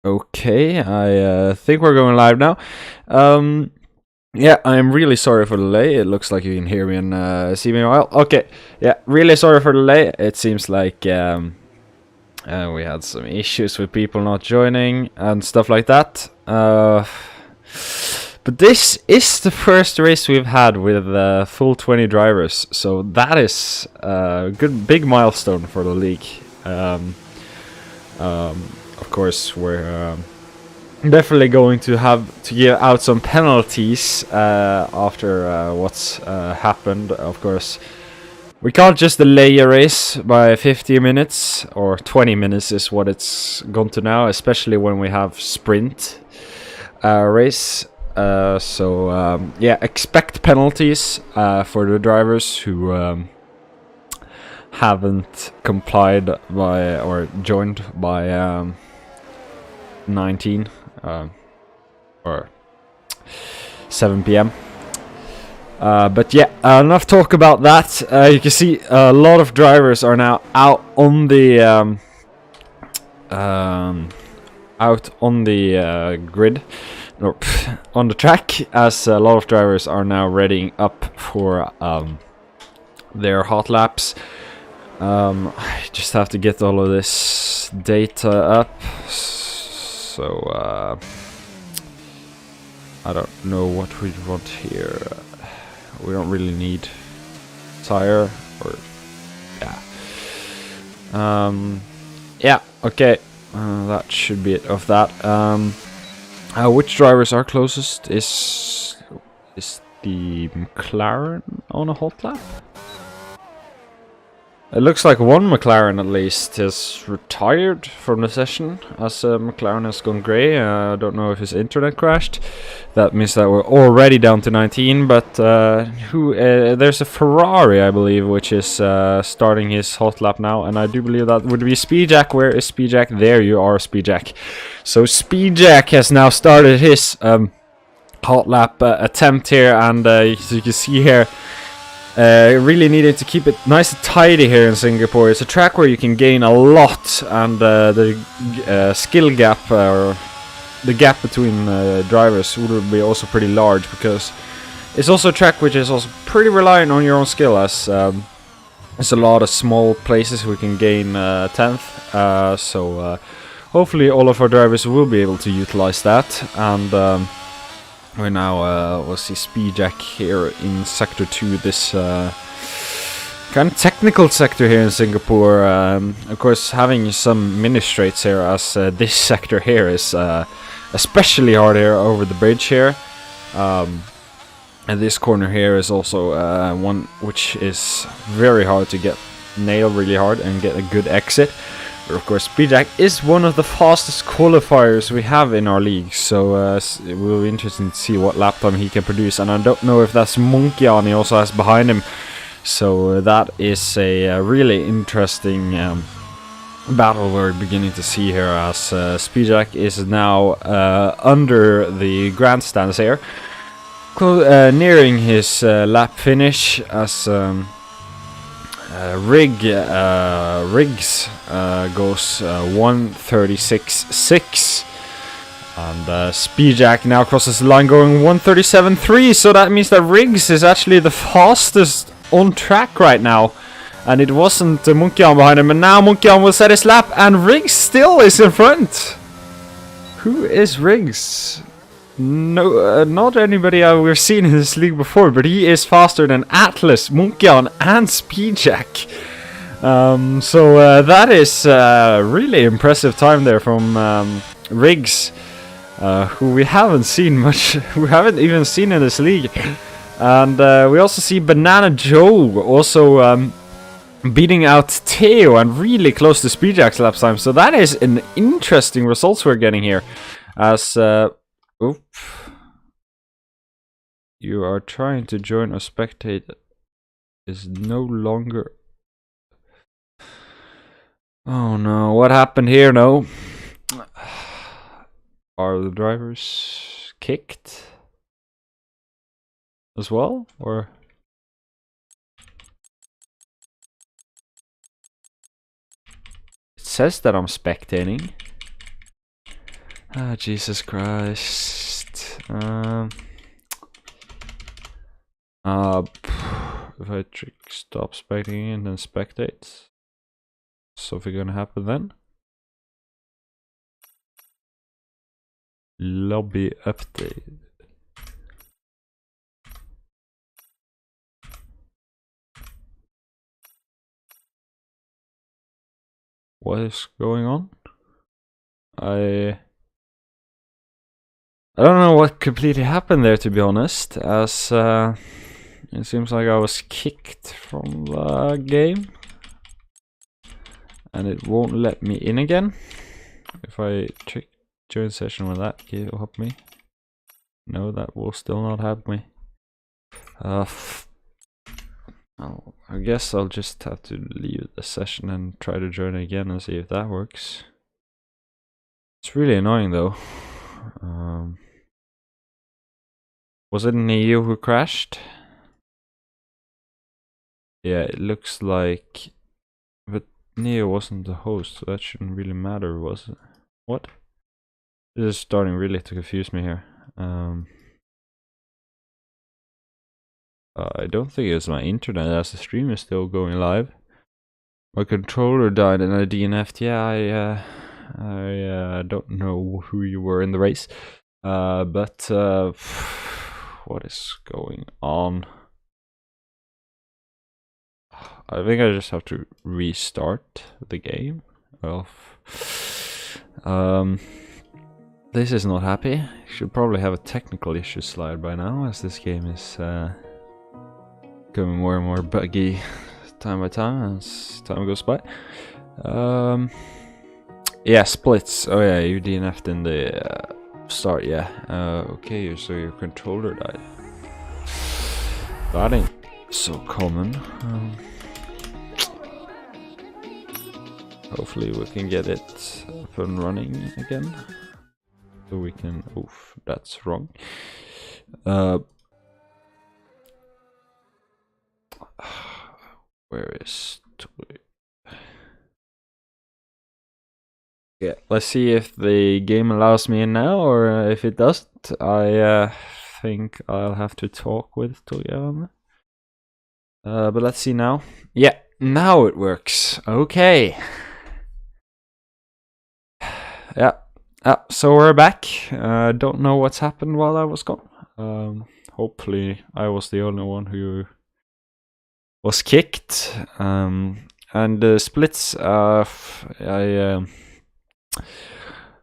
Okay, I think we're going live now. Yeah, I'm really sorry for the delay. It looks like you can hear me and see me well. Okay, yeah, really sorry for the delay. It seems like we had some issues with people not joining and stuff like that. But this is the first race we've had with full 20 drivers, so that is a big milestone for the league. Of course, we're definitely going to have to give out some penalties after what's happened. Of course, we can't just delay a race by 50 minutes, or 20 minutes is what it's gone to now, especially when we have sprint race. Yeah, expect penalties for the drivers who haven't complied by or joined by 19 or 7 p.m. But yeah, enough talk about that. You can see a lot of drivers are now out on the grid, or on the track, as a lot of drivers are now readying up for their hot laps. I just have to get all of this data up. So I don't know what we want here. We don't really need tire, or yeah, okay, that should be it of that. Which drivers are closest? Is the McLaren on a hot lap? It looks like one McLaren at least has retired from the session, as McLaren has gone grey. I don't know if his internet crashed. That means that we're already down to 19, but there's a Ferrari, I believe, which is starting his hot lap now, and I do believe that would be Speedjack. Where is Speedjack? There you are, Speedjack. So Speedjack has now started his hot lap attempt here, and as you can see here, really needed to keep it nice and tidy here in Singapore. It's a track where you can gain a lot, and the skill gap, or the gap between drivers, would be also pretty large, because it's also a track which is also pretty reliant on your own skill, as there's a lot of small places we can gain 10th. So hopefully all of our drivers will be able to utilize that, and we now we'll see Speedjack here in Sector 2, this kind of technical sector here in Singapore. Of course, having some mini straights here, as this sector here is especially hard here over the bridge here. And this corner here is also one which is very hard to get nailed really hard and get a good exit. But of course, Speedjack is one of the fastest qualifiers we have in our league, so it will be interesting to see what lap time he can produce. And I don't know if that's Munkian he also has behind him, so that is a really interesting battle we're beginning to see here, as Speedjack is now under the grandstands here, nearing his lap finish, as Riggs goes 1:36.6, and Speedjack now crosses the line going 1:37.3, so that means that Riggs is actually the fastest on track right now, and it wasn't Munkian behind him, and now Munkian will set his lap, and Riggs still is in front. Who is Riggs? No, not anybody we've seen in this league before, but he is faster than Atlas, Munkian, and Speedjack. So that is really impressive time there from Riggs, who we haven't seen much, who haven't even seen in this league. And we also see Banana Joe also beating out Theo and really close to Speedjack's lap time. So that is an interesting results we're getting here, as oop. You are trying to join or spectate is no longer. Oh no, what happened here? No. Are the drivers kicked as well, or? It says that I'm spectating. Ah, Jesus Christ. If I stop spectating and then spectate, something gonna happen then? Lobby update. What is going on? I don't know what completely happened there, to be honest, as it seems like I was kicked from the game and it won't let me in again. If I check join session with that, it will help me. No, that will still not help me. I guess I'll just have to leave the session and try to join again and see if that works. It's really annoying though. Was it Neo who crashed? Yeah, it looks like, but Neo wasn't the host, so that shouldn't really matter, was it? What? This is starting really to confuse me here. I don't think it's my internet, as the stream is still going live. My controller died and I DNF'd. Yeah, I don't know who you were in the race. But what is going on? I think I just have to restart the game. Well, this is not happy. Should probably have a technical issue slide by now, as this game is becoming more and more buggy time by time as time goes by. Yeah, splits. Oh yeah, you DNF'd in the start. Yeah. Okay, so your controller died. That ain't so common. Hopefully we can get it up and running again. So we can. Oof, that's wrong. Where is? Yeah, let's see if the game allows me in now, or if it doesn't. I think I'll have to talk with Toya. But let's see now. Yeah, now it works. Okay. Yeah. So we're back. Don't know what's happened while I was gone. Hopefully I was the only one who was kicked. And the splits,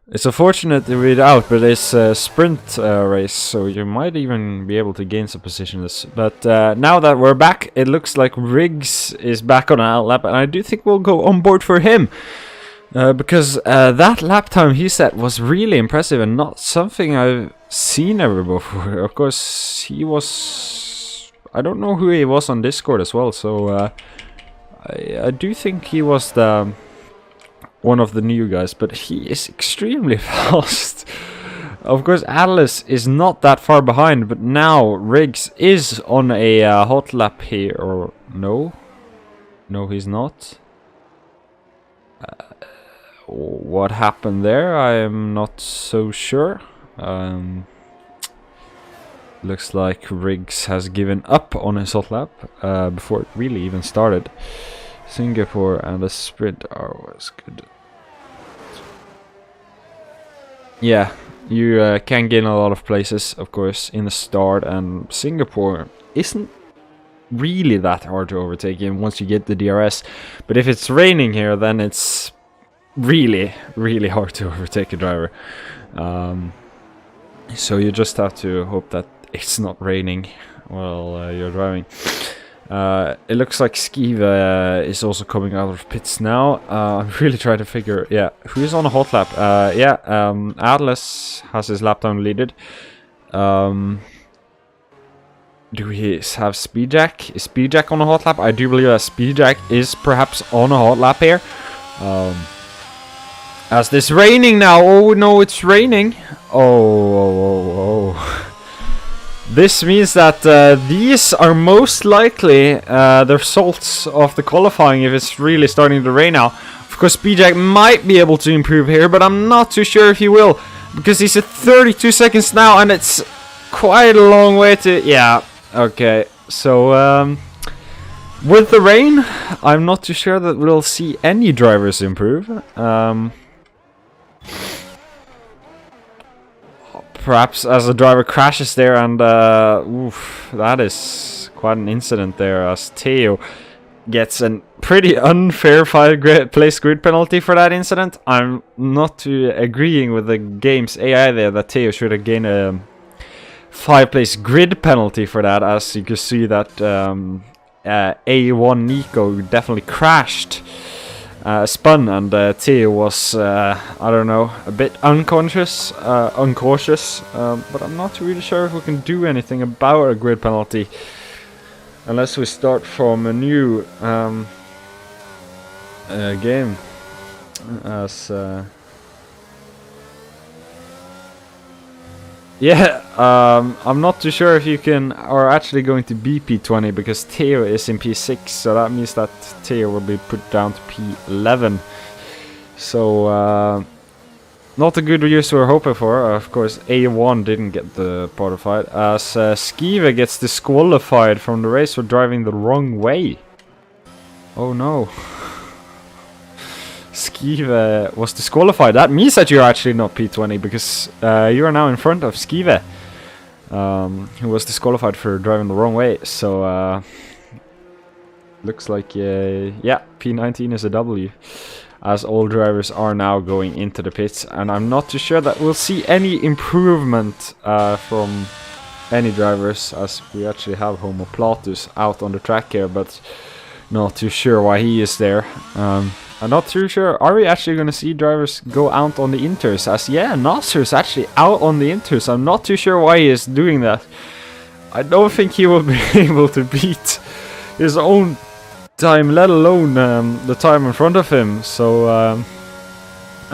it's unfortunate to read out, but it's a sprint race, so you might even be able to gain some positions. But now that we're back, it looks like Riggs is back on our lap, and I do think we'll go on board for him. Because that lap time he set was really impressive and not something I've seen ever before. Of course, he was... I don't know who he was on Discord as well, so I do think he was the one of the new guys, but he is extremely fast. Of course, Atlas is not that far behind, but now Riggs is on a hot lap here, or no? No, he's not. What happened there? I am not so sure. Looks like Riggs has given up on his hot lap before it really even started. Singapore and the sprint are always good. Yeah, you can gain a lot of places, of course, in the start, and Singapore isn't really that hard to overtake in once you get the DRS. But if it's raining here, then it's really, really hard to overtake a driver. So you just have to hope that it's not raining while you're driving. It looks like Skiva is also coming out of pits now. I'm really trying to figure, yeah, who's on a hot lap? Atlas has his lap time leaded. Do we have Speedjack? Is Speedjack on a hot lap? I do believe that Speedjack is perhaps on a hot lap here. As this raining now. Oh no, it's raining. Oh. This means that these are most likely the results of the qualifying if it's really starting to rain now. Of course, Speedjack might be able to improve here, but I'm not too sure if he will. Because he's at 32 seconds now, and it's quite a long way to... Yeah, okay. So, with the rain, I'm not too sure that we'll see any drivers improve. Perhaps as a driver crashes there, and oof, that is quite an incident there, as Theo gets a pretty unfair place grid penalty for that incident. I'm not too agreeing with the game's AI there that Theo should have gained a 5-place grid penalty for that, as you can see that A1 Nico definitely crashed, spun, and Theo was, I don't know, a bit uncautious, but I'm not really sure if we can do anything about a grid penalty unless we start from a new game, as I'm not too sure if you are actually going to be P20, because Theo is in P6, so that means that Theo will be put down to P11. So not the good news we were hoping for. Of course, A1 didn't get the qualified, as Skive gets disqualified from the race for driving the wrong way. Oh no. Skive was disqualified. That means that you're actually not P20, because you are now in front of Skive, who was disqualified for driving the wrong way. So looks like yeah, P19 is a W, as all drivers are now going into the pits, and I'm not too sure that we'll see any improvement from any drivers, as we actually have Homo Platus out on the track here, but not too sure why he is there. I'm not too sure. Are we actually going to see drivers go out on the inters? As yeah, Nasser is actually out on the inters. I'm not too sure why he is doing that. I don't think he will be able to beat his own time, let alone the time in front of him. So I'm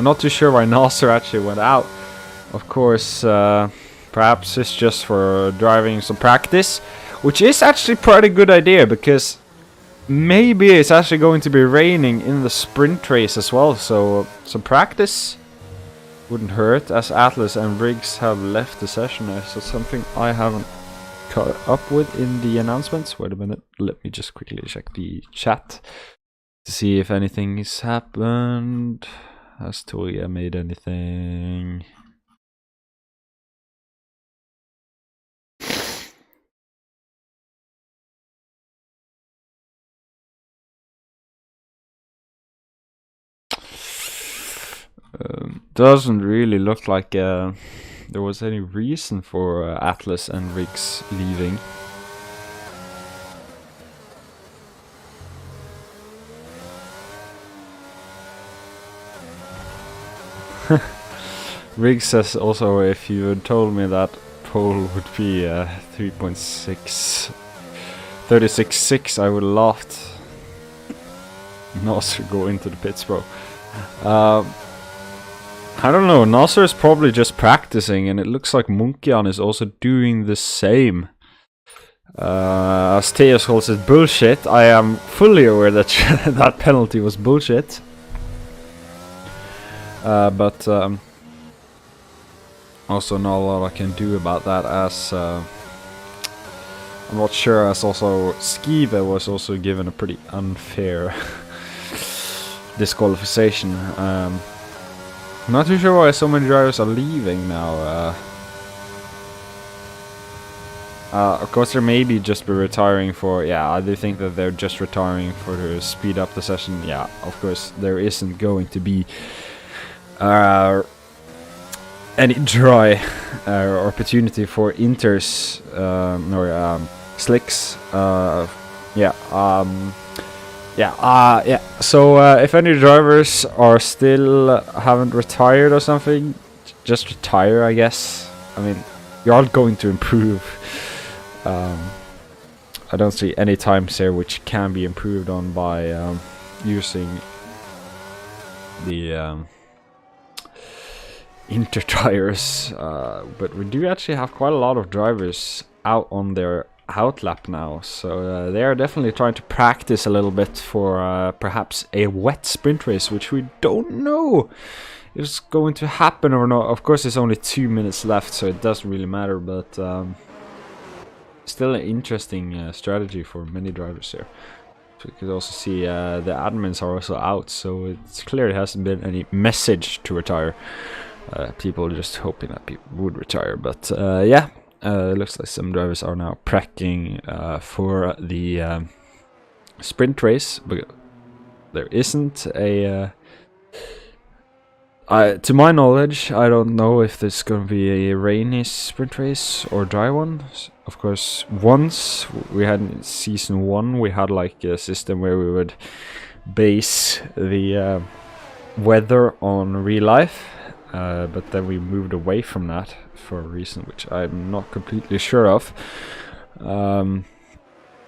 not too sure why Nasser actually went out. Of course, perhaps it's just for driving some practice, which is actually pretty good idea, because maybe it's actually going to be raining in the sprint race as well, so some practice wouldn't hurt, as Atlas and Riggs have left the session. So something I haven't caught up with in the announcements. Wait a minute, let me just quickly check the chat to see if anything has happened. Has Toria made anything? Doesn't really look like there was any reason for Atlas and Riggs leaving. Riggs says also, if you had told me that pole would be 3.6 36.6, I would have laughed. Nasser go into the pits, bro. I don't know, Nasser is probably just practicing, and it looks like Munkian is also doing the same. As Teos calls it bullshit, I am fully aware that that penalty was bullshit. But also not a lot I can do about that, as I'm not sure, as also Skive was also given a pretty unfair disqualification. I'm not too sure why so many drivers are leaving now. Of course, they may be just be retiring for... Yeah, I do think that they're just retiring for to speed up the session. Yeah, of course, there isn't going to be any dry opportunity for inters or slicks. So if any drivers are still haven't retired or something, just retire, I guess. I mean, you're all going to improve. I don't see any times here which can be improved on by using the inter tires, but we do actually have quite a lot of drivers out on their outlap now, so they are definitely trying to practice a little bit for perhaps a wet sprint race, which we don't know it's going to happen or not. Of course, there's only 2 minutes left, so it doesn't really matter, but still an interesting strategy for many drivers here. So you could also see the admins are also out, so it's clear it hasn't been any message to retire. People just hoping that people would retire, but yeah, it looks like some drivers are now prepping for the sprint race, but there isn't a to my knowledge, I don't know if there's gonna be a rainy sprint race or dry one. Of course, once we had in season 1, we had like a system where we would base the weather on real life, but then we moved away from that for a reason which I'm not completely sure of. I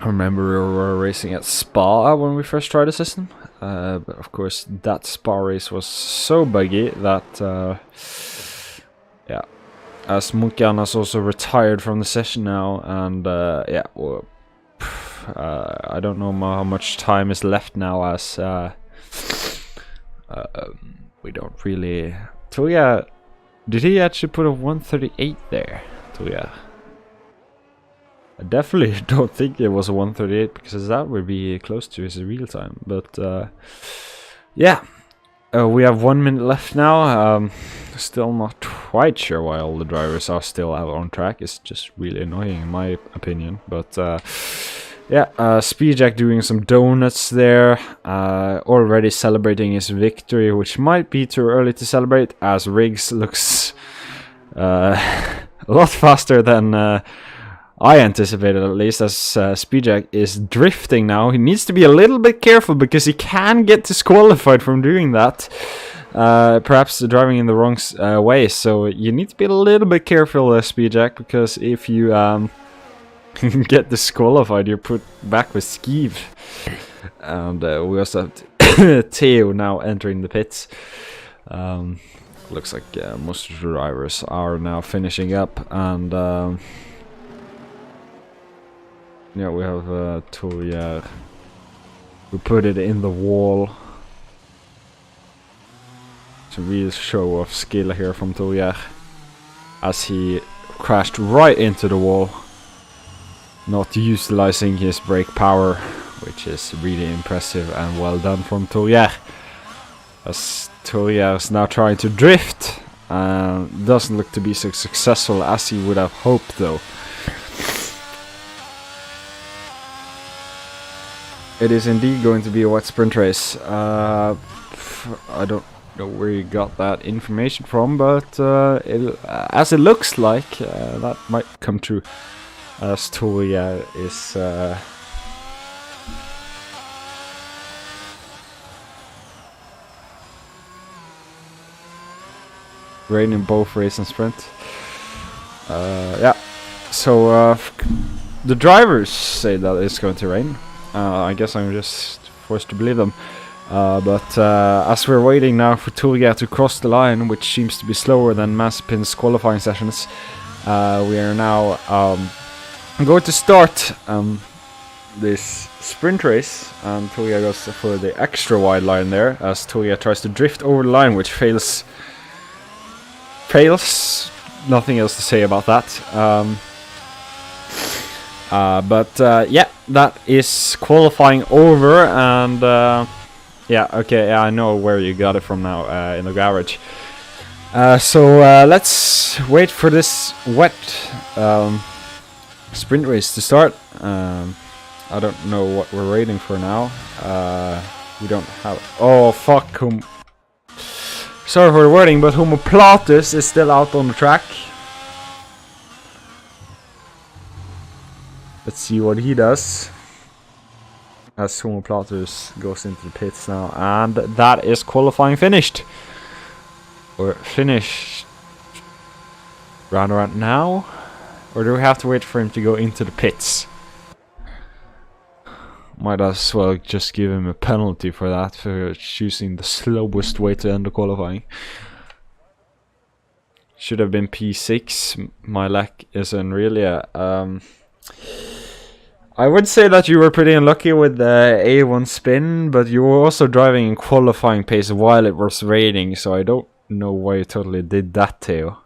remember we were racing at Spa when we first tried the system, but of course that Spa race was so buggy that yeah, as Munkan has also retired from the session now, and yeah, well, I don't know how much time is left now, as we don't really... Tuya, did he actually put a 138 there? Tuya, I definitely don't think it was a 138, because that would be close to his real time. But yeah, we have 1 minute left now. Still not quite sure why all the drivers are still out on track. It's just really annoying in my opinion. But yeah, Speedjack doing some donuts there, already celebrating his victory, which might be too early to celebrate, as Riggs looks a lot faster than I anticipated, at least, as Speedjack is drifting now. He needs to be a little bit careful, because he can get disqualified from doing that. Perhaps driving in the wrong way, so you need to be a little bit careful, Speedjack, because if you get disqualified, you're put back with Skeev. And we also have Theo now entering the pits. Looks like most of the drivers are now finishing up, and yeah, we have Tuya, who put it in the wall. It's a real show of skill here from Tuya, as he crashed right into the wall, not utilizing his brake power, which is really impressive and well done from Tuya. As Tuya is now trying to drift, doesn't look to be so successful as he would have hoped though. It is indeed going to be a wet sprint race. I don't know where you got that information from, but as it looks like, that might come true, as Tuya is raining both race and sprint. Yeah, so the drivers say that it's going to rain. I guess I'm just forced to believe them. But as we're waiting now for Tuya to cross the line, which seems to be slower than Mazepin's qualifying sessions, we are now going to start this sprint race, and Tuya goes for the extra wide line there, as Tuya tries to drift over the line, which fails. Nothing else to say about that. But yeah, that is qualifying over, and yeah, okay, yeah, I know where you got it from now, in the garage. So let's wait for this wet sprint race to start. I don't know what we're waiting for now. We don't have... Oh, fuck, sorry for the wording, but Homoplatus is still out on the track. Let's see what he does, as Homoplatus goes into the pits now, and that is qualifying finished. Or finished round around now, or do we have to wait for him to go into the pits? Might as well just give him a penalty for that, for choosing the slowest way to end the qualifying. Should have been P6. My luck isn't really I would say that you were pretty unlucky with the A1 spin, but you were also driving in qualifying pace while it was raining, so I don't know why you totally did that, Theo.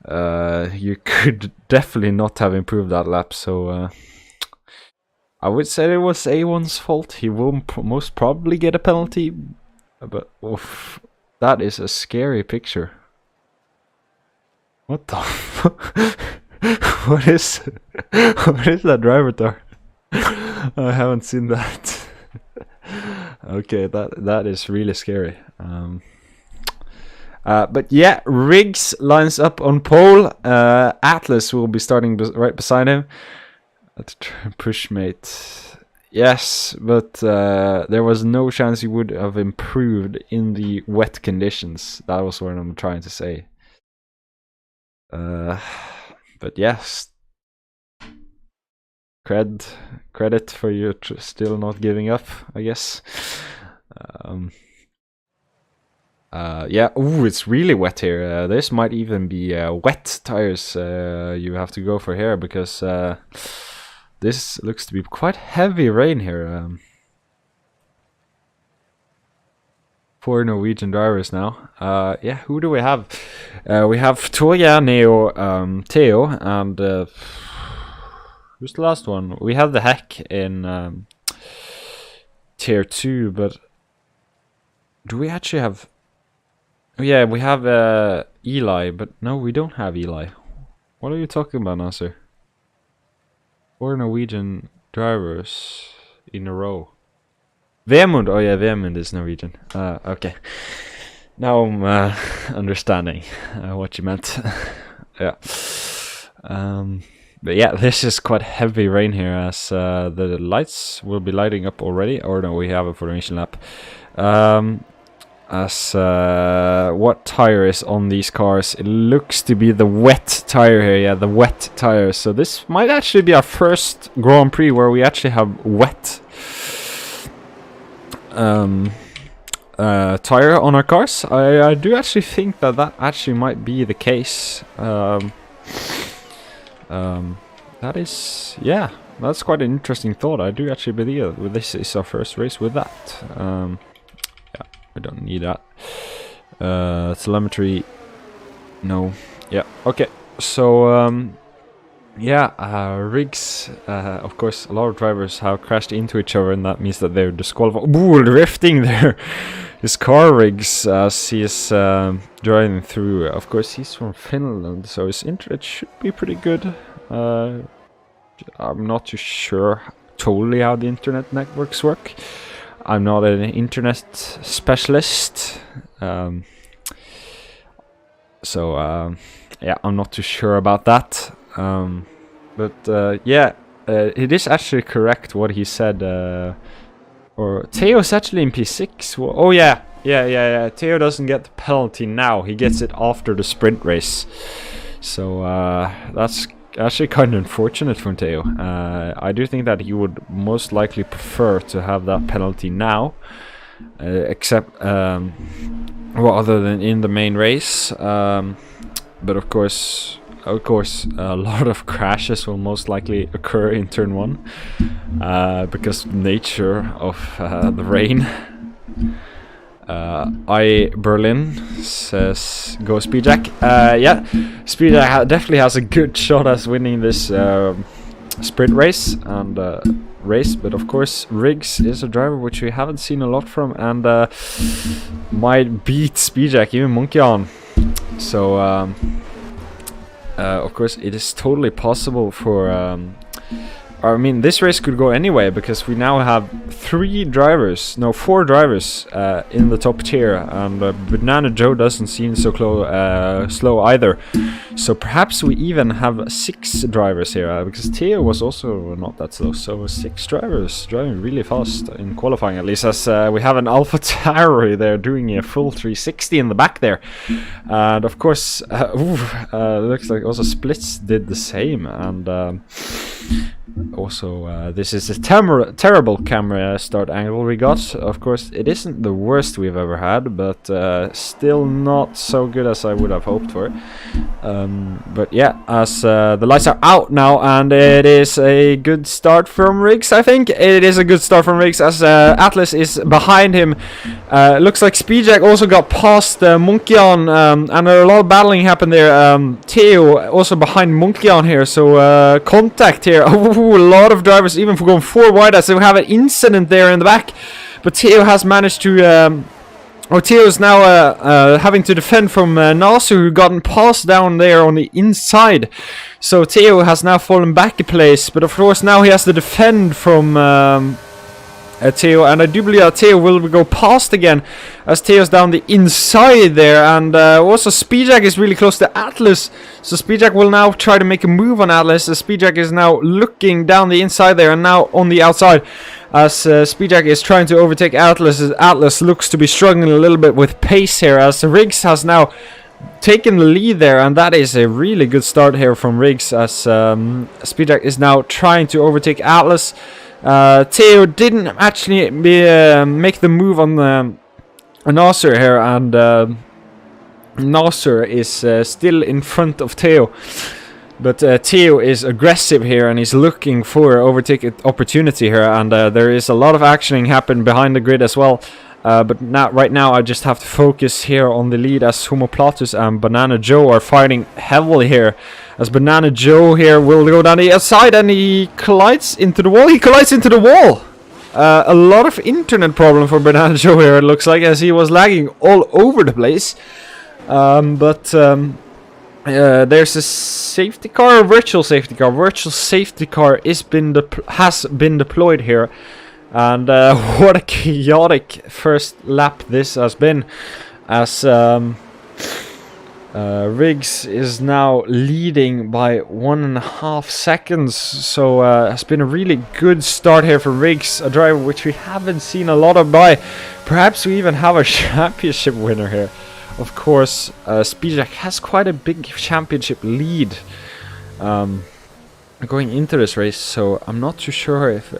You could definitely not have improved that lap, so I would say it was A1's fault. He will most probably get a penalty, but oof, that is a scary picture. What the fuck? What is that driver there? I haven't seen that. Okay, that is really scary. But yeah, Riggs lines up on pole. Atlas will be starting right beside him. Pushmate. Yes, but there was no chance he would have improved in the wet conditions. That was what I'm trying to say. But yes, credit for you still not giving up, I guess. Yeah, ooh, it's really wet here. This might even be wet tires you have to go for here, because this looks to be quite heavy rain here. 4 Norwegian drivers now. Yeah, who do we have? We have Toya, Neo, Theo, and who's the last one? We have the Heck in tier 2, but do we actually have... Yeah, we have Eli, but no, we don't have Eli. What are you talking about, Nasser? 4 Norwegian drivers in a row. Vemund, oh yeah, Vemund is Norwegian. Okay. Now I'm understanding what you meant. Yeah. But yeah, this is quite heavy rain here, as the lights will be lighting up already. Or no, we have a formation lap. As what tire is on these cars? It looks to be the wet tire here. Yeah, the wet tire. So this might actually be our first Grand Prix where we actually have wet tire on our cars. I do actually think that actually might be the case. That is, yeah, that's quite an interesting thought. I do actually believe that this is our first race with that. Yeah, I don't need that. Telemetry, no. Yeah, okay. So yeah, rigs. Of course, a lot of drivers have crashed into each other, and that means that they're disqualified. Ooh, drifting there. His car rigs as he's driving through. Of course, he's from Finland, so his internet should be pretty good. I'm not too sure totally how the internet networks work. I'm not an internet specialist, so yeah, I'm not too sure about that. But yeah, it is actually correct what he said. Or Theo's actually in P6. Well, oh yeah. Theo doesn't get the penalty now. He gets it after the sprint race. So that's actually kind of unfortunate for Theo. I do think that he would most likely prefer to have that penalty now, except well, other than in the main race. But of course, a lot of crashes will most likely occur in turn 1 because nature of the rain. Berlin says go Speedjack. Yeah, Speedjack definitely has a good shot at winning this sprint race and but of course Riggs is a driver which we haven't seen a lot from, and might beat Speedjack, even Monkey on. So of course it is totally possible for I mean, this race could go anyway, because we now have 4 drivers in the top tier, and Banana Joe doesn't seem so slow either. So perhaps we even have 6 drivers here, because Theo was also not that slow. So 6 drivers driving really fast in qualifying, at least, as we have an Alpha Tauri there doing a full 360 in the back there. And of course, looks like also Splits did the same, and Also, this is a terrible camera start angle we got. Of course, it isn't the worst we've ever had, but still not so good as I would have hoped for. But yeah, as the lights are out now, and it is a good start from Riggs, I think. It is a good start from Riggs, as Atlas is behind him. Looks like Speedjack also got past Munkion, and a lot of battling happened there. Theo also behind Munkion here, so contact here. Ooh, a lot of drivers even for going 4 wide, as they have an incident there in the back. But Theo has managed to... Theo is now having to defend from Nasu, who gotten passed down there on the inside. So Theo has now fallen back a place, but of course now he has to defend from Theo, and I do believe that Theo will go past again, as Theo's down the inside there, and also Speedjack is really close to Atlas, so Speedjack will now try to make a move on Atlas, as Speedjack is now looking down the inside there, and now on the outside, as Speedjack is trying to overtake Atlas, as Atlas looks to be struggling a little bit with pace here, as Riggs has now taken the lead there, and that is a really good start here from Riggs, as Speedjack is now trying to overtake Atlas. Theo didn't actually make the move on Nasser here, and Nasser is still in front of Theo. But Theo is aggressive here, and he's looking for overtake opportunity here, and there is a lot of actioning happening behind the grid as well. But right now I just have to focus here on the lead, as Homoplatus and Banana Joe are fighting heavily here. As Banana Joe here will go down the outside, and he collides into the wall. He collides into the wall! A lot of internet problem for Banana Joe here, it looks like, as he was lagging all over the place. There's a safety car, a virtual safety car. Virtual safety car has been deployed here. And what a chaotic first lap this has been, as Riggs is now leading by 1.5 seconds, so it's been a really good start here for Riggs, a driver which we haven't seen a lot of by. Perhaps we even have a championship winner here. Of course, Speedjack has quite a big championship lead going into this race, so I'm not too sure if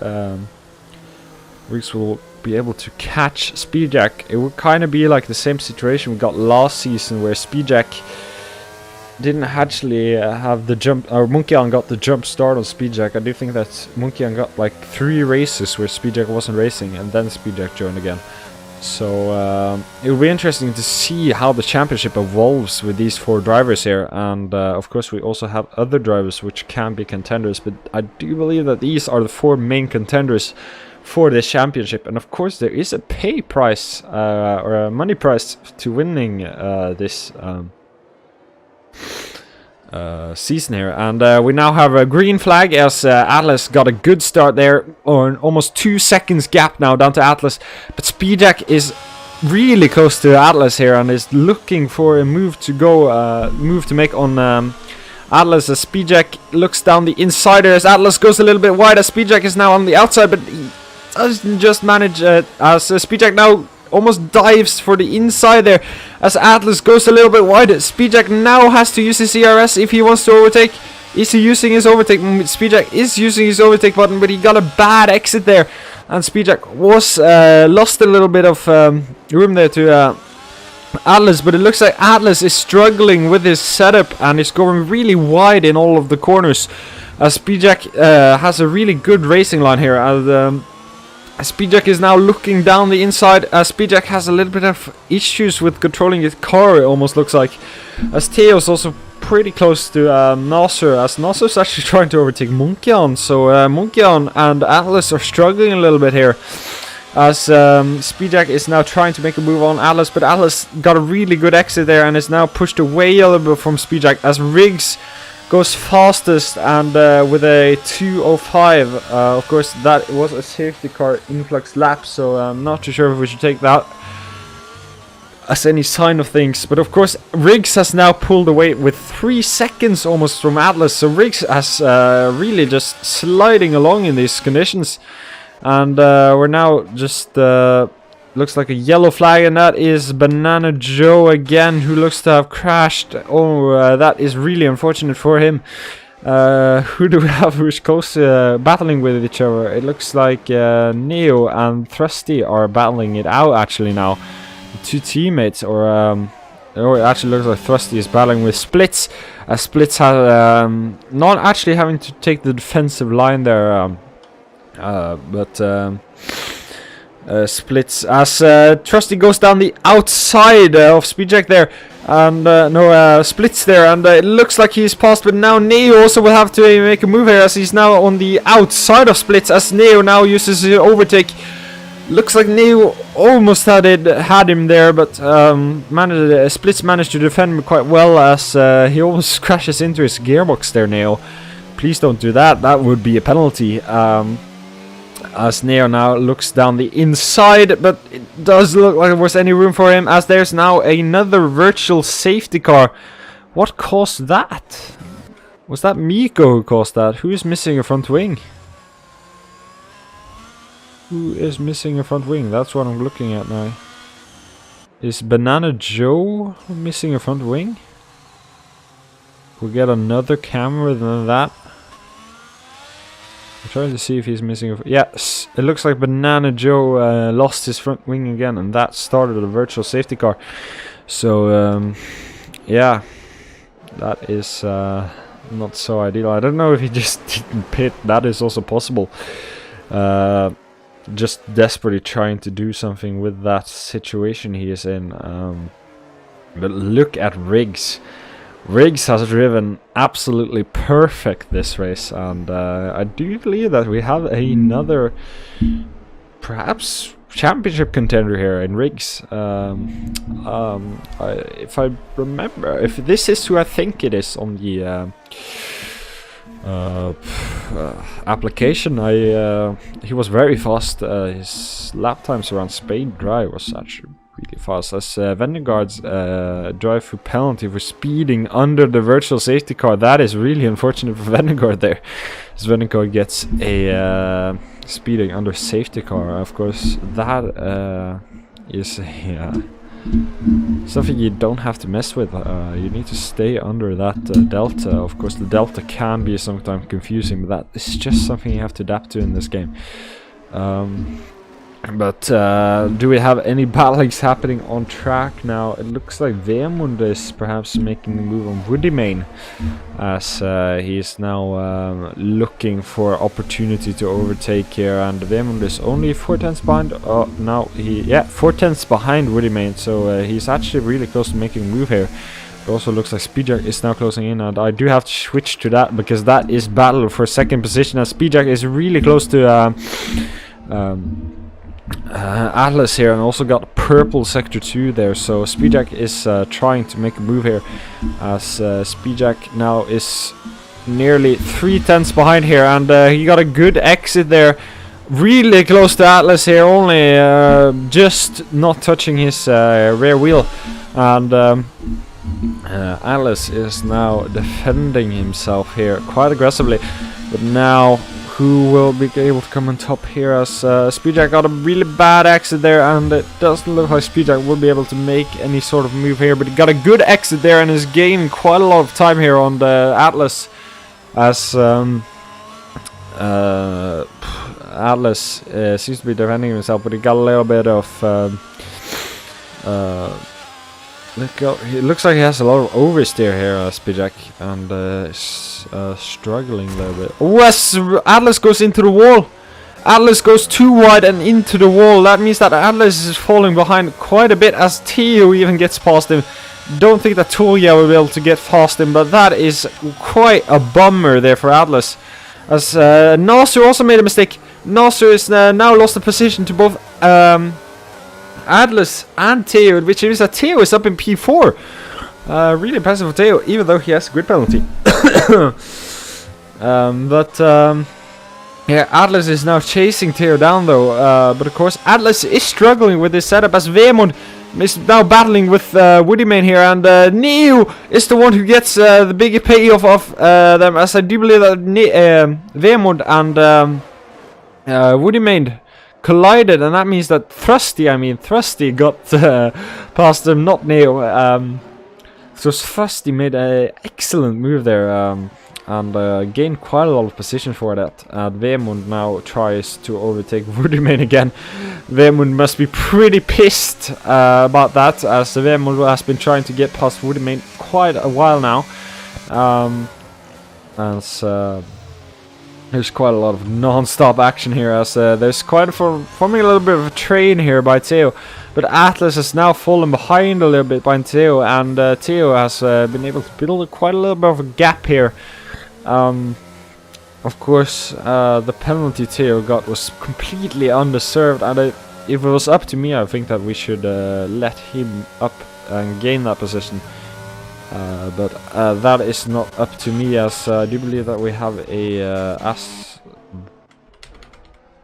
Riggs will be able to catch Speedjack. It would kind of be like the same situation we got last season, where Speedjack didn't actually have the jump, or Munkion got the jump start on Speedjack. I do think that Munkion got like 3 races where Speedjack wasn't racing, and then Speedjack joined again. So it will be interesting to see how the championship evolves with these 4 drivers here, and of course we also have other drivers which can be contenders, but I do believe that these are the 4 main contenders for this championship. And of course there is a pay price or a money price to winning this season here, and we now have a green flag, as Atlas got a good start there, on almost 2 seconds gap now down to Atlas, but Speedjack is really close to Atlas here and is looking for a move to make on Atlas, as Speedjack looks down the inside as Atlas goes a little bit wide, as Speedjack is now on the outside, but he doesn't just manage, as Speedjack now almost dives for the inside there, as Atlas goes a little bit wide. Speedjack now has to use his ERS if he wants to overtake. Is he using his overtake? Speedjack is using his overtake button, but he got a bad exit there, and Speedjack was lost a little bit of room there to Atlas, but it looks like Atlas is struggling with his setup and is going really wide in all of the corners, as Speedjack has a really good racing line here, and Speedjack is now looking down the inside, as Speedjack has a little bit of issues with controlling his car, it almost looks like, as Theo's also pretty close to Nasser, as Nasser's actually trying to overtake Munkion, so Munkion and Atlas are struggling a little bit here, as Speedjack is now trying to make a move on Atlas, but Atlas got a really good exit there and is now pushed away a little bit from Speedjack, as Riggs goes fastest, and with a 2:05. Of course that was a safety car influx lap, so I'm not too sure if we should take that as any sign of things, but of course Riggs has now pulled away with 3 seconds almost from Atlas, so Riggs has really just sliding along in these conditions, and we're now just looks like a yellow flag, and that is Banana Joe again, who looks to have crashed. Oh, that is really unfortunate for him. Who do we have who's close battling with each other? It looks like Neo and Thrusty are battling it out actually now. The two teammates, or it actually looks like Thrusty is battling with Splits. Splits has not actually having to take the defensive line there, but Splits as Thrusty goes down the outside of Speedjack there. And Splits there, and it looks like he's passed, but now Neo also will have to make a move here as he's now on the outside of Splits as Neo now uses his overtake. Looks like Neo almost had him there, but Splits managed to defend him quite well as he almost crashes into his gearbox there, Neo. Please don't do that, that would be a penalty. As Neo now looks down the inside, but it does look like there was any room for him as there's now another virtual safety car. What caused that? Was that Miko who caused that? Who is missing a front wing? Who is missing a front wing? That's what I'm looking at now. Is Banana Joe missing a front wing? We get another camera than that. I'm trying to see if he's missing a... Yes, it looks like Banana Joe lost his front wing again, and that started a virtual safety car. So, yeah, that is not so ideal. I don't know if he just didn't pit. That is also possible. Just desperately trying to do something with that situation he is in. But look at Riggs. Riggs has driven absolutely perfect this race, and I do believe that we have another perhaps championship contender here in Riggs. If I remember, if this is who I think it is on the application, he was very fast. His lap times around Spain Dry was actually really fast, as Vendegaard's drive through penalty for speeding under the virtual safety car. That is really unfortunate for Vendegaard there, as Vendegaard gets a speeding under safety car. Of course, that is something you don't have to mess with. You need to stay under that delta. Of course, the delta can be sometimes confusing, but that is just something you have to adapt to in this game. But do we have any battlings happening on track now? It looks like Vemund is perhaps making the move on Woodymane, as he is now looking for opportunity to overtake here, and Vemund is only 4/10 behind. Oh, now 4/10 behind Woodymane, so he's actually really close to making a move here. It also looks like Speedjack is now closing in, and I do have to switch to that because that is battle for second position, as Speedjack is really close to Atlas here, and also got purple sector 2 there. So Speedjack is trying to make a move here, as Speedjack now is nearly 3/10 behind here, and he got a good exit there, really close to Atlas here, only just not touching his rear wheel, and Atlas is now defending himself here quite aggressively, but now who will be able to come on top here, as Speedjack got a really bad exit there, and it doesn't look like Speedjack will be able to make any sort of move here, but he got a good exit there and is gaining quite a lot of time here on the Atlas, as Atlas seems to be defending himself, but he got a little bit of it looks like he has a lot of oversteer here, Speedjack, and is struggling a little bit. Oh, yes, Atlas goes into the wall. Atlas goes too wide and into the wall. That means that Atlas is falling behind quite a bit, as Theo even gets past him. Don't think that Toya will be able to get past him, but that is quite a bummer there for Atlas, as Nasser also made a mistake. Nasser is now lost the position to both Atlas and Theo, which means that Theo is up in P4. Really impressive for Theo, even though he has a grid penalty. Yeah, Atlas is now chasing Theo down though, but of course Atlas is struggling with this setup, as Vemund is now battling with Woodymane here, and Neo is the one who gets the big payoff of them, as I do believe that Vemund and Woodymane collided, and that means that Thrusty got past them, not Neo. So Fusty made a excellent move there, and gained quite a lot of position for that. And Vemund now tries to overtake Woodymain again. Vemund must be pretty pissed about that, as Vemund has been trying to get past Woodymain quite a while now. There's quite a lot of non-stop action here, as there's forming a little bit of a train here by Theo. But Atlas has now fallen behind a little bit by Theo, and Theo has been able to build quite a little bit of a gap here. Of course, the penalty Theo got was completely undeserved, and if it was up to me, I think that we should let him up and gain that position. But that is not up to me, as I do believe that we have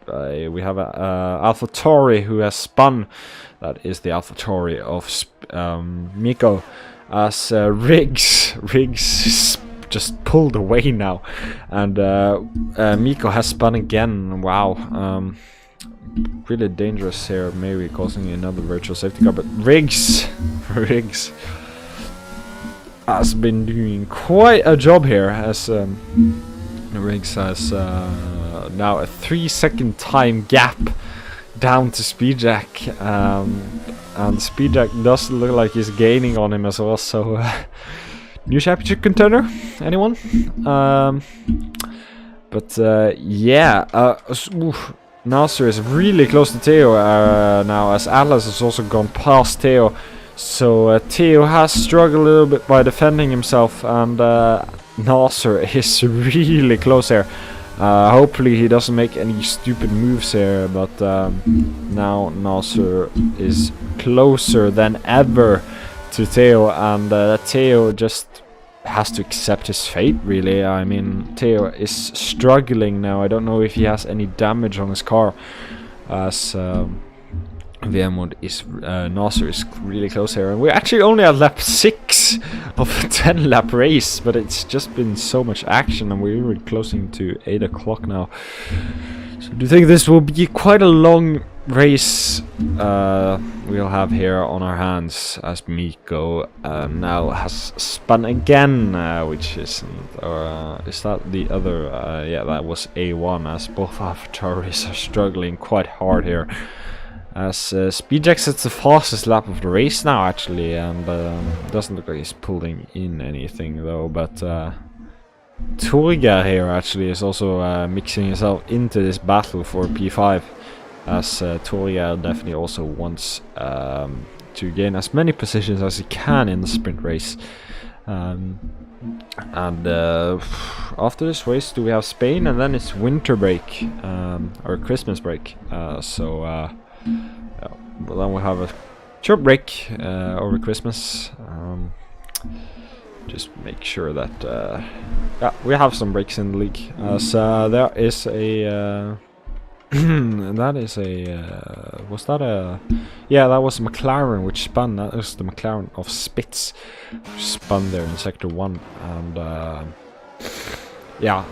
AlphaTauri who has spun. That is the AlphaTauri of Miko, as Riggs just pulled away now, and Miko has spun again. Wow, really dangerous here, maybe causing another virtual safety car. But Riggs has been doing quite a job here, as Riggs has now a 3-second time gap down to Speedjack, and Speedjack does look like he's gaining on him as well. So new championship contender, anyone? Nasser is really close to Theo now, as Atlas has also gone past Theo. So Theo has struggled a little bit by defending himself, and Nasser is really close here. Hopefully he doesn't make any stupid moves here, but now Nasser is closer than ever to Theo, and Theo just has to accept his fate, really. I mean, Theo is struggling now. I don't know if he has any damage on his car, as Vemund is Nasser is really close here, and we're actually only at lap 6 of a 10-lap race, but it's just been so much action, and we're really closing to 8 o'clock now. So do you think this will be quite a long race we'll have here on our hands, as Miko now has spun again, which isn't, or is that the other? Yeah, that was A1, as both AlphaTauris are struggling quite hard here. As Speedjack sets the fastest lap of the race now, actually, and doesn't look like he's pulling in anything though. But Torgar here actually is also mixing himself into this battle for P5, as Torgar definitely also wants to gain as many positions as he can in the sprint race. After this race, do we have Spain, and then it's winter break or Christmas break. Well, then we'll have a short break over Christmas. Just make sure that yeah, we have some breaks in the league. So there is a that is a was that a, yeah, that was a McLaren which spun. That was the McLaren of Spitz, which spun there in sector 1, and yeah.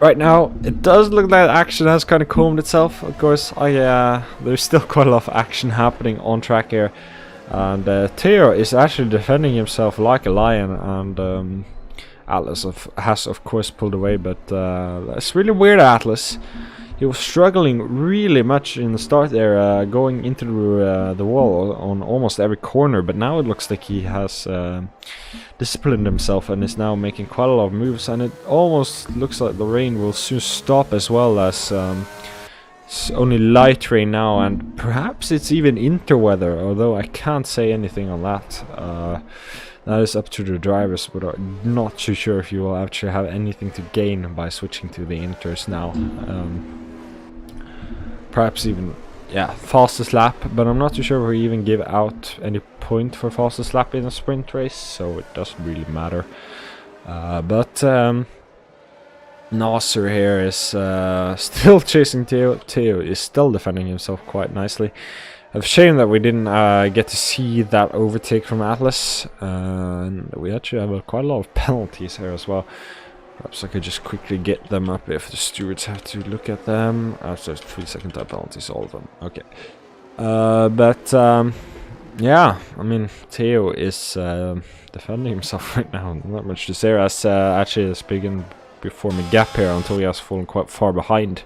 Right now, it does look like action has kind of calmed itself. Of course, there's still quite a lot of action happening on track here. And Theo is actually defending himself like a lion. And Atlas has, of course, pulled away. But that's really weird, Atlas. He was struggling really much in the start there, going into the wall on almost every corner. But now it looks like he has disciplined himself and is now making quite a lot of moves. And it almost looks like the rain will soon stop, as well, as it's only light rain now. And perhaps it's even interweather, although I can't say anything on that. That is up to the drivers, but I'm not too sure if you will actually have anything to gain by switching to the inters now. Perhaps even, yeah, fastest lap, but I'm not too sure if we even give out any point for fastest lap in a sprint race, so it doesn't really matter. But Nasser here is still chasing Theo. Theo is still defending himself quite nicely. A shame that we didn't get to see that overtake from Atlas. And we actually have quite a lot of penalties here as well. Perhaps I could just quickly get them up if the stewards have to look at them. After 3-second time penalties, all of them. Okay. Yeah, I mean, Theo is defending himself right now. Not much to say, as actually is beginning before me gap here until he has fallen quite far behind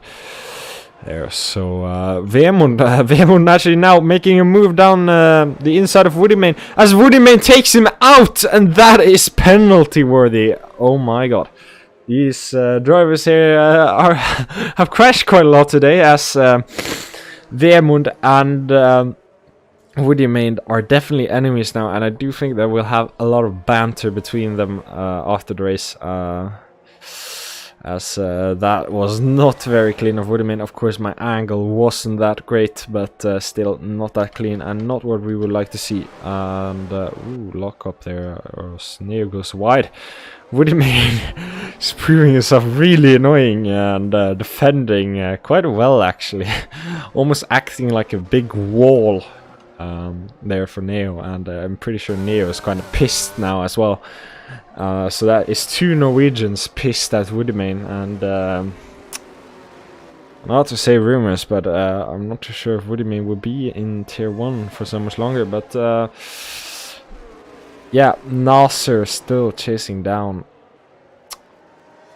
there. So Vemund actually now making a move down the inside of Woodymane as Woodymane takes him out, and that is penalty worthy. Oh my god. These drivers here have crashed quite a lot today, as Vemund and Woodymane are definitely enemies now, and I do think that we'll have a lot of banter between them after the race, as that was not very clean of Woodymane. Of course, my angle wasn't that great, but still not that clean, and not what we would like to see. And ooh, lock up there, or Neo goes wide. Woodymane is proving himself really annoying and defending quite well, actually. Almost acting like a big wall there for Neo, and I'm pretty sure Neo is kind of pissed now as well. So that is two Norwegians pissed at Woodymane, and not to say rumors, but I'm not too sure if Woodymane will be in tier 1 for so much longer, but yeah, Nasser still chasing down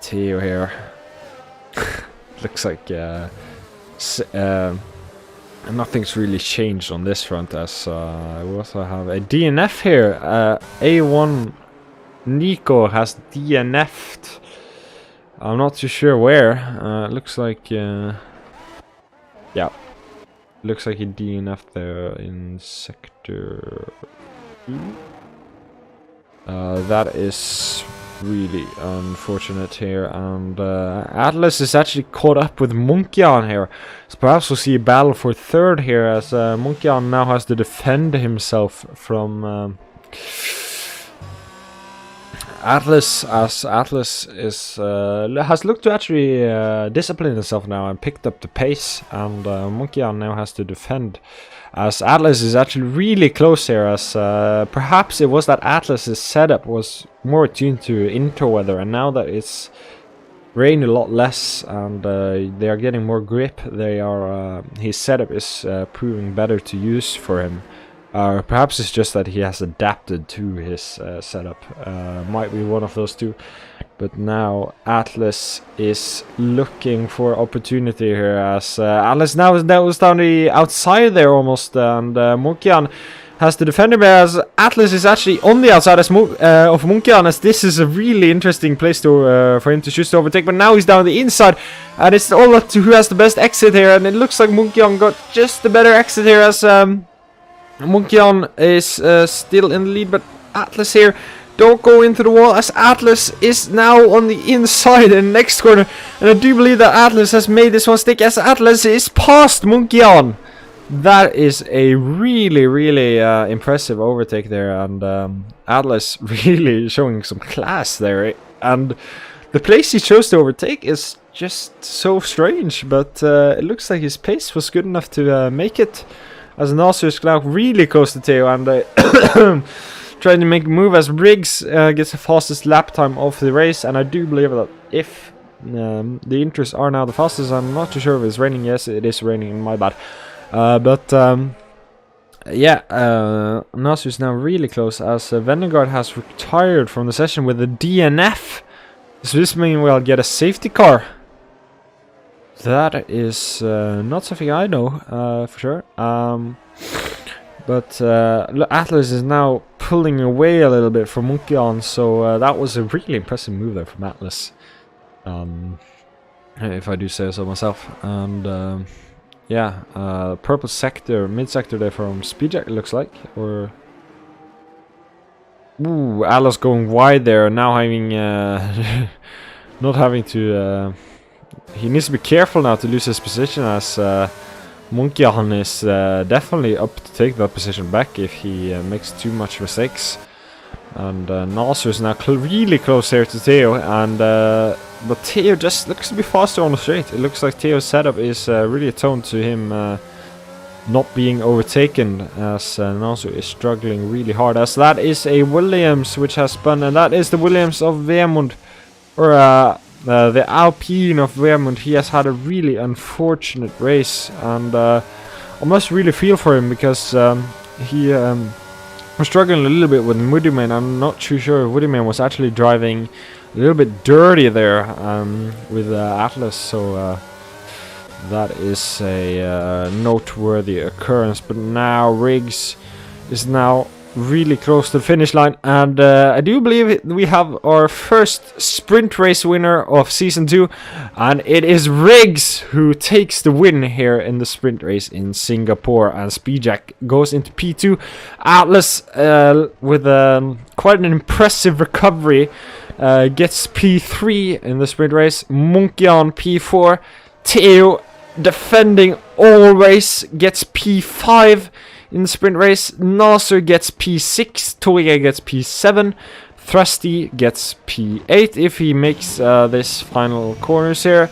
Theo here. Looks like nothing's really changed on this front, as we also have a DNF here. A1 Nico has DNF'd. I'm not too sure where. Looks like yeah, looks like he DNF'd there in sector 2. That is really unfortunate here, and Atlas is actually caught up with Munkian here, so perhaps we'll see a battle for third here, as Munkian now has to defend himself from Atlas, as Atlas is has looked to actually discipline himself now and picked up the pace, and Munkian now has to defend, as Atlas is actually really close here, as perhaps it was that Atlas's setup was more attuned to interweather, and now that it's rained a lot less and they are getting more grip, they are his setup is proving better to use for him. Perhaps it's just that he has adapted to his setup. Might be one of those two. But now Atlas is looking for opportunity here, as Atlas now is down the outside there almost, and Munkian has to defend him, as Atlas is actually on the outside of Munkian, as this is a really interesting place to for him to choose to overtake. But now he's down the inside, and it's all up to who has the best exit here, and it looks like Munkian got just the better exit here, as Munkian is still in the lead, but Atlas here, don't go into the wall, as Atlas is now on the inside in the next corner. And I do believe that Atlas has made this one stick, as Atlas is past Munkian. That is a really, really impressive overtake there, and Atlas really showing some class there. And the place he chose to overtake is just so strange, but it looks like his pace was good enough to make it, as Nasser is now really close to Theo, and trying to make a move, as Briggs gets the fastest lap time of the race. And I do believe that if the Inters are now the fastest, I'm not too sure if it's raining. Yes, it is raining, my bad. Yeah, Nasser is now really close, as Vennegaard has retired from the session with a DNF. So this means we'll get a safety car. That is not something I know for sure. But Atlas is now pulling away a little bit from Munkian, so that was a really impressive move there from Atlas, if I do say so myself. And yeah, purple sector, mid sector there from Speedjack, it looks like, or ooh, Atlas going wide there, now having not having to. He needs to be careful now to lose his position, as Munkian is definitely up to take that position back if he makes too much mistakes. And Nasser is now really close here to Theo, and but Theo just looks to be faster on the straight. It looks like Theo's setup is really attuned to him not being overtaken, as Nasser is struggling really hard, as that is a Williams which has spun, and that is the Williams of Vemund, or the Alpine of Vemund. He has had a really unfortunate race, and I must really feel for him, because he was struggling a little bit with Woodyman. I'm not too sure if Woodyman was actually driving a little bit dirty there with Atlas, so that is a noteworthy occurrence. But now Riggs is now really close to the finish line, and I do believe we have our first sprint race winner of season 2, and it is Riggs who takes the win here in the sprint race in Singapore, and Speedjack goes into P2. Atlas with quite an impressive recovery gets P3 in the sprint race. Monkey on P4. Theo, defending always, gets P5 in the sprint race. Nasser gets P6, Toya gets P7, Thrusty gets P8 if he makes this final corners here.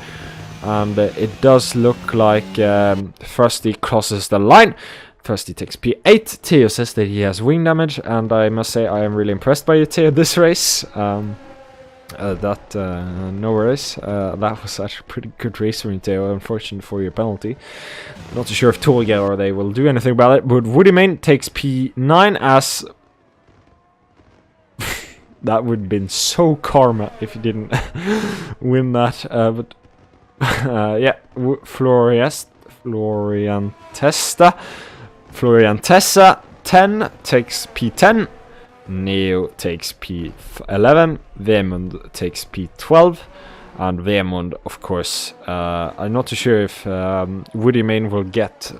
And it does look like Thrusty crosses the line. Thrusty takes P8. Theo says that he has wing damage, and I must say I am really impressed by you, Theo, this race. No worries. That was actually a pretty good race from you, Theo. Unfortunate for your penalty. Not too sure if Tolga or they will do anything about it, but Woodymane takes P9 as... that would have been so karma if he didn't win that. But yeah, Florian 10 takes P10. Neo takes P11, Vemund takes P12, and Vemund, of course, I'm not too sure if Woodymane will get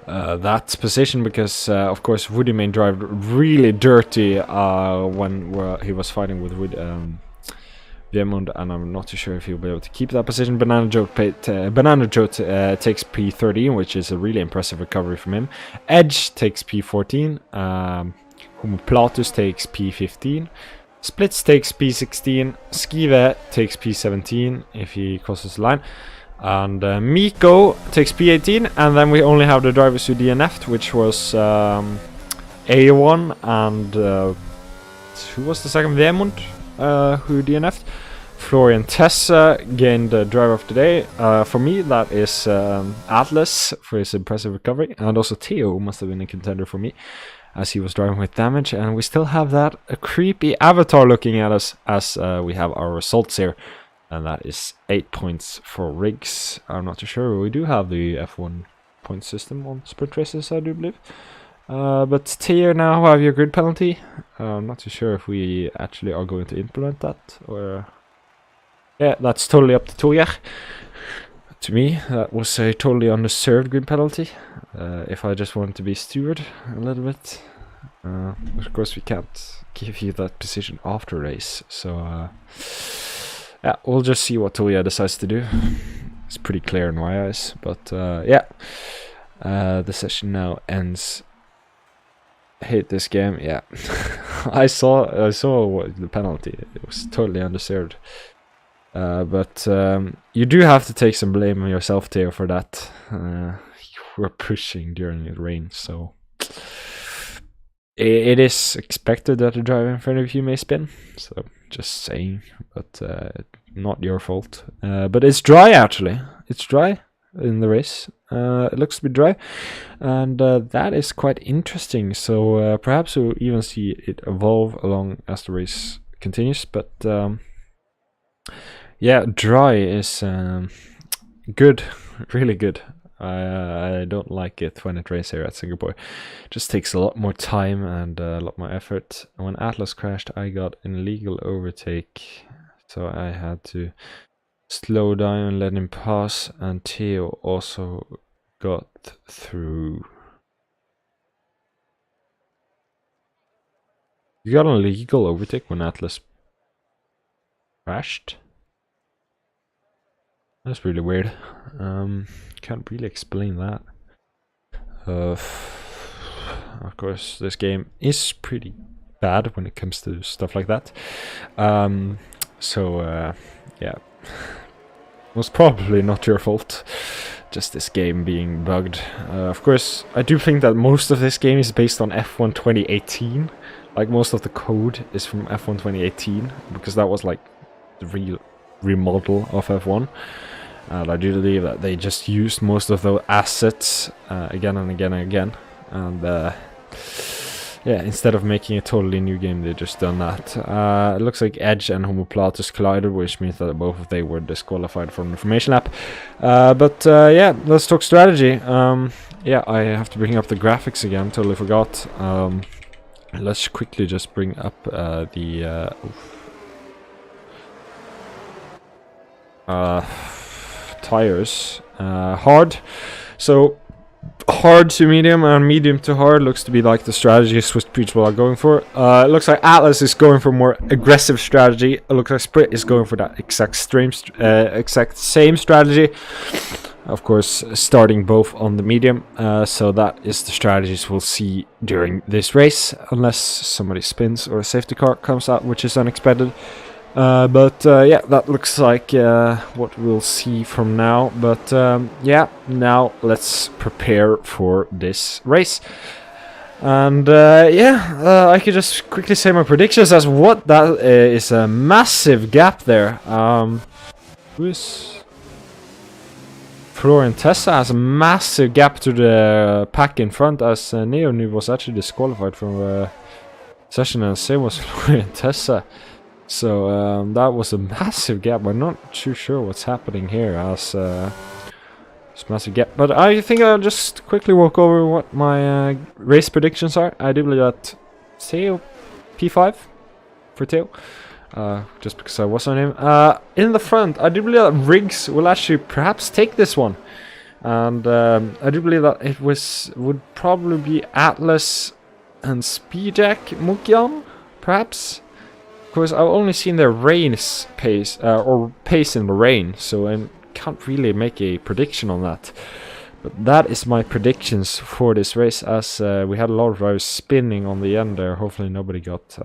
that position, because of course Woodymane drove really dirty when he was fighting with Vemund, and I'm not too sure if he'll be able to keep that position. Banana Joe takes P13, which is a really impressive recovery from him. Edge takes P14. Homoplatus takes P15. Splits takes P16. Skive takes P17 if he crosses the line. And Miko takes P18. And then we only have the drivers who DNF'd, which was A1 and who was the second? Vemund, who DNF'd. Florian Tessa gained the driver of the day. For me, that is Atlas for his impressive recovery, and also Theo must have been a contender for me, as he was driving with damage. And we still have that creepy avatar looking at us as we have our results here, and that is 8 points for Riggs. I'm not too sure. We do have the F1 point system on sprint races, I do believe. But Theo, now have your grid penalty. I'm not too sure if we actually are going to implement that, or... yeah, that's totally up to Toyach. To me, that was a totally undeserved grid penalty. If I just wanted to be steward a little bit. Of course, we can't give you that position after race. So, yeah, we'll just see what Toya decides to do. It's pretty clear in my eyes. But, yeah, the session now ends. Hate this game, yeah. I saw the penalty. It was totally undeserved. But you do have to take some blame on yourself, Theo, for that. You were pushing during the rain, so it is expected that the driver in front of you may spin. So just saying, but not your fault. But it's dry actually. It's dry in the race. It looks to be dry, and that is quite interesting. So perhaps we'll even see it evolve along as the race continues. But yeah, dry is good, really good. I don't like it when it rains here at Singapore. It just takes a lot more time and a lot more effort. When Atlas crashed, I got an illegal overtake, so I had to slow down and let him pass, and Theo also got through. You got an illegal overtake when Atlas crashed? That's really weird. Can't really explain that. Of course, this game is pretty bad when it comes to stuff like that. So, yeah. Was probably not your fault. Just this game being bugged. Of course, I do think that most of this game is based on F1 2018. Like, most of the code is from F1 2018, because that was like the real remodel of F1. And I do believe that they just used most of those assets again and again and again. And yeah, instead of making a totally new game, they just done that. It looks like Edge and Homoplatus collided, which means that both of they were disqualified from the Formation Lap. But yeah, let's talk strategy. Yeah, I have to bring up the graphics again, totally forgot. Let's quickly just bring up the tires. Hard. So hard to medium and medium to hard looks to be like the strategy Swift People are going for. It looks like Atlas is going for more aggressive strategy. It looks like Sprit is going for that exact same strategy. Of course, starting both on the medium. So that is the strategies we'll see during this race, unless somebody spins or a safety car comes out, which is unexpected. But yeah, that looks like what we'll see from now. But yeah, now let's prepare for this race. And yeah, I could just quickly say my predictions as what that is a massive gap there. Who is Florian Tessa has a massive gap to the pack in front, as Neonoob was actually disqualified from the session, and same was Florian Tessa. So that was a massive gap. I'm not too sure what's happening here as this massive gap. But I think I'll just quickly walk over what my race predictions are. I do believe that Theo P5 for Theo. Just because I was on him. In the front, I do believe that Riggs will actually perhaps take this one. And I do believe that it would probably be Atlas and Speedjack Mukyan, perhaps. Because I've only seen their race pace, or pace in the rain, so I can't really make a prediction on that. But that is my predictions for this race, as we had a lot of drivers spinning on the end there. Hopefully nobody got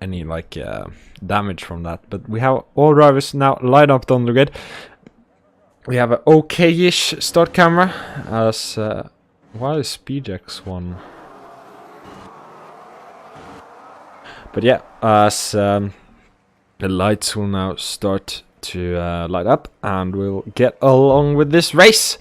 any like damage from that. But we have all drivers now lined up on the grid. We have an okay-ish start camera, as why is Speedjack's one? But yeah, as the lights will now start to light up, and we'll get along with this race,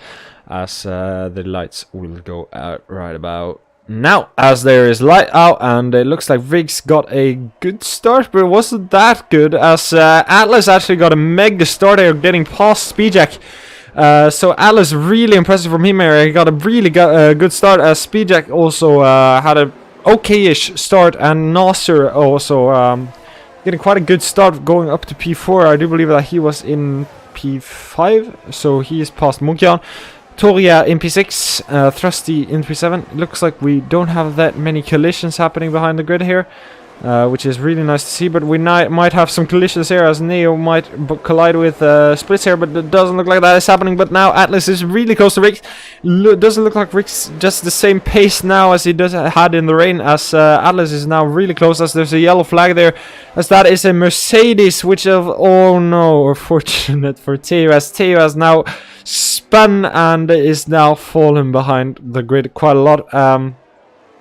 as the lights will go out right about now, as there is light out, and it looks like Riggs got a good start, but it wasn't that good, as Atlas actually got a mega start here, getting past Speedjack. So Atlas really impressive from him here. He got a really good start, as Speedjack also had a okay-ish start, and Nasser also getting quite a good start going up to P4. I do believe that he was in P5, so he is past Mukyan. Toria in P6, Thrusty in P7. Looks like we don't have that many collisions happening behind the grid here, which is really nice to see. But we might have some collisions here, as Neo might collide with Splits here, but it doesn't look like that is happening. But now Atlas is really close to Riggs. Doesn't look like Riggs just the same pace now as he had in the rain, as Atlas is now really close, as there's a yellow flag there, as that is a Mercedes, which oh no, fortunate for Theo, as Theo has now spun and is now fallen behind the grid quite a lot.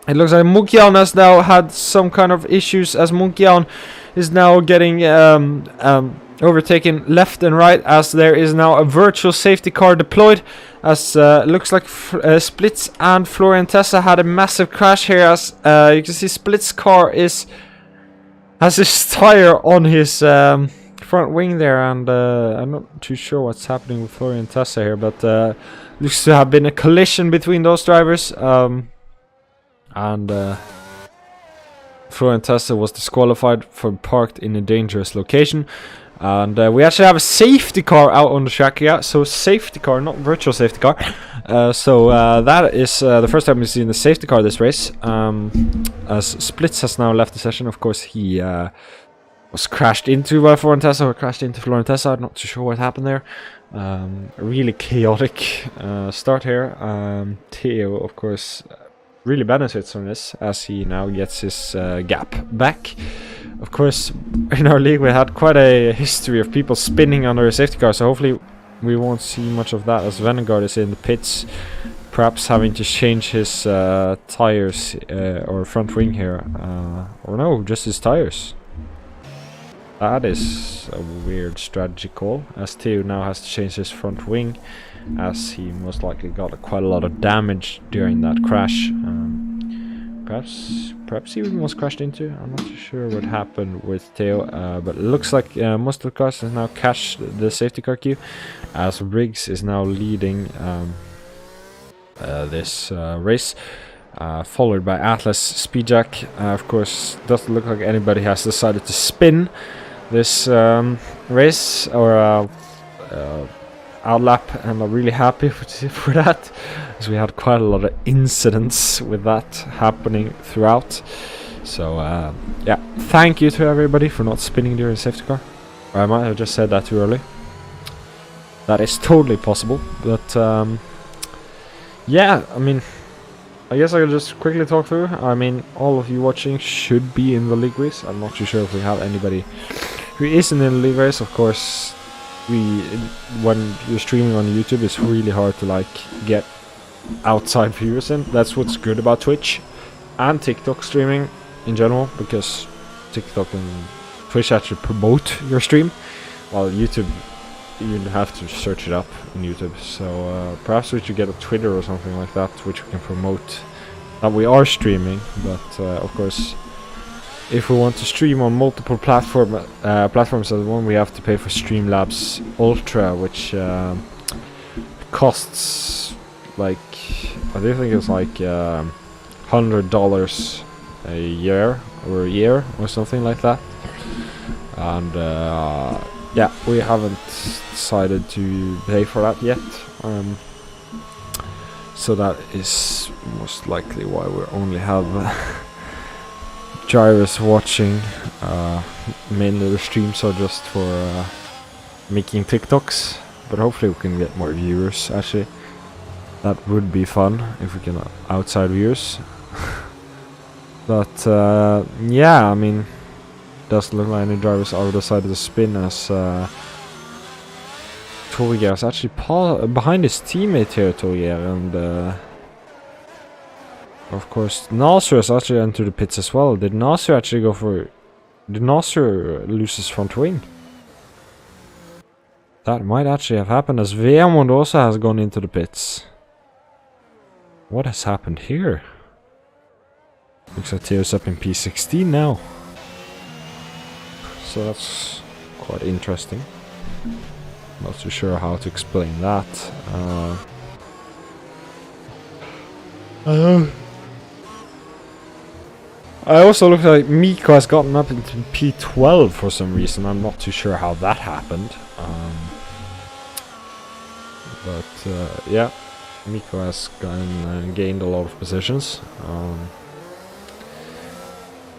It looks like Mukyan has now had some kind of issues, as Mukyan is now getting overtaken left and right, as there is now a virtual safety car deployed, as looks like Splits and Florian Tessa had a massive crash here, as you can see Splits' car has his tire on his front wing there, and I'm not too sure what's happening with Florian Tessa here, but looks to have been a collision between those drivers. And Florian Tessa was disqualified for parked in a dangerous location. And we actually have a safety car out on the track, yeah, so safety car, not virtual safety car. So that is the first time we've seen the safety car this race. As Splits has now left the session, of course he was crashed into by Florian Tessa, or crashed into Florian Tessa, I'm not too sure what happened there. A really chaotic start here. Theo, of course, really benefits from this, as he now gets his gap back. Of course, in our league we had quite a history of people spinning under a safety car, so hopefully we won't see much of that, as Venegard is in the pits, perhaps having to change his tires or front wing here, or no, just his tires. That is a weird strategy call, as Theo now has to change his front wing, as he most likely got quite a lot of damage during that crash. Perhaps he almost crashed into. I'm not too sure what happened with Theo, but it looks like most of the cars has now cashed the safety car queue, as Riggs is now leading this race, followed by Atlas Speedjack. Of course, doesn't look like anybody has decided to spin this race or outlap, and I'm really happy for that, as we had quite a lot of incidents with that happening throughout. So yeah, thank you to everybody for not spinning during safety car. I might have just said that too early. That is totally possible, but yeah, I mean, I guess I could just quickly talk through. I mean, all of you watching should be in the league race. I'm not too sure if we have anybody who isn't in the league race. Of course, when you're streaming on YouTube, it's really hard to like get outside viewers in. That's what's good about Twitch and TikTok streaming in general, because TikTok and Twitch actually promote your stream, while YouTube, you have to search it up on YouTube. So perhaps we should get a Twitter or something like that, which we can promote that we are streaming. But of course, if we want to stream on multiple platforms at one, we have to pay for Streamlabs Ultra, which costs like, I do think it's like $100 a year or something like that. And yeah, we haven't decided to pay for that yet. So that is most likely why we only have drivers watching. Mainly the streams are just for making TikToks, but hopefully we can get more viewers. Actually, that would be fun if we can outside viewers. But yeah, I mean, doesn't look like any drivers are decided to spin, as Torgeir is actually behind his teammate here, Torgeir, and of course Nasser has actually entered the pits as well. Did Nasser actually go for... Did Nasser lose his front wing? That might actually have happened, as Veamond also has gone into the pits. What has happened here? Looks like Theo's up in P16 now. So that's quite interesting. Not too sure how to explain that. I also look like Miko has gotten up into P12 for some reason. I'm not too sure how that happened. But yeah, Miko has gained a lot of positions.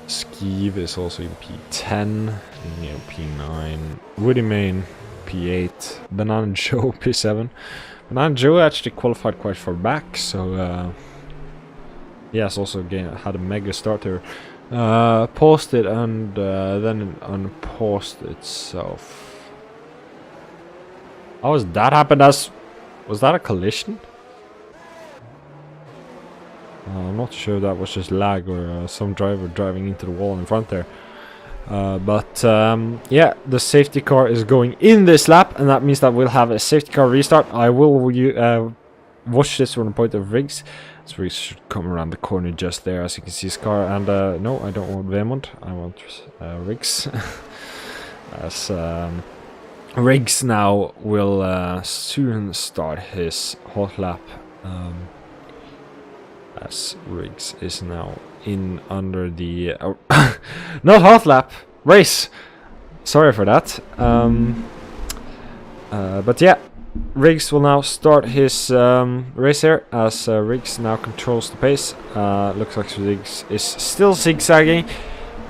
Skeev is also in P10, Neo P9, Woody Main P8, Banana Joe P7. Banana Joe actually qualified quite far back, so he has also had a mega starter. Paused it and then unpaused itself. How has that happened? Was that a collision? I'm not sure that was just lag or some driver driving into the wall in front there. But yeah, the safety car is going in this lap, and that means that we'll have a safety car restart. I will watch this from the point of Riggs. So Riggs should come around the corner just there, as you can see his car. And no, I don't want Veamond, I want Riggs. As Riggs now will soon start his hot lap. As Riggs is now in under the not hot lap, race. Sorry for that. But yeah, Riggs will now start his race here, as Riggs now controls the pace. Looks like Riggs is still zigzagging,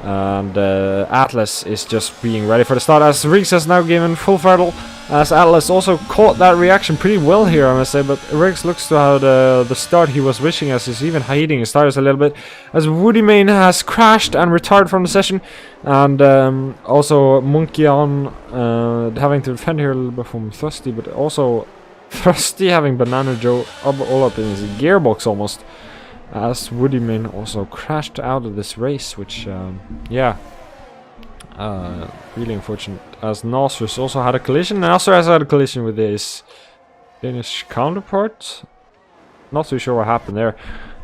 and Atlas is just being ready for the start, as Riggs has now given full throttle, as Atlas also caught that reaction pretty well here, I must say. But Riggs looks to have the start he was wishing, as he's even hiding his tires a little bit, as Woody Main has crashed and retired from the session, and also Monkey on having to defend here a little bit from Thrusty, but also Thrusty having Banana Joe all up in his gearbox almost, as Woody Main also crashed out of this race, which yeah, Really unfortunate, as Nasrus also had a collision. Nasr has had a collision with his Danish counterpart. Not too sure what happened there,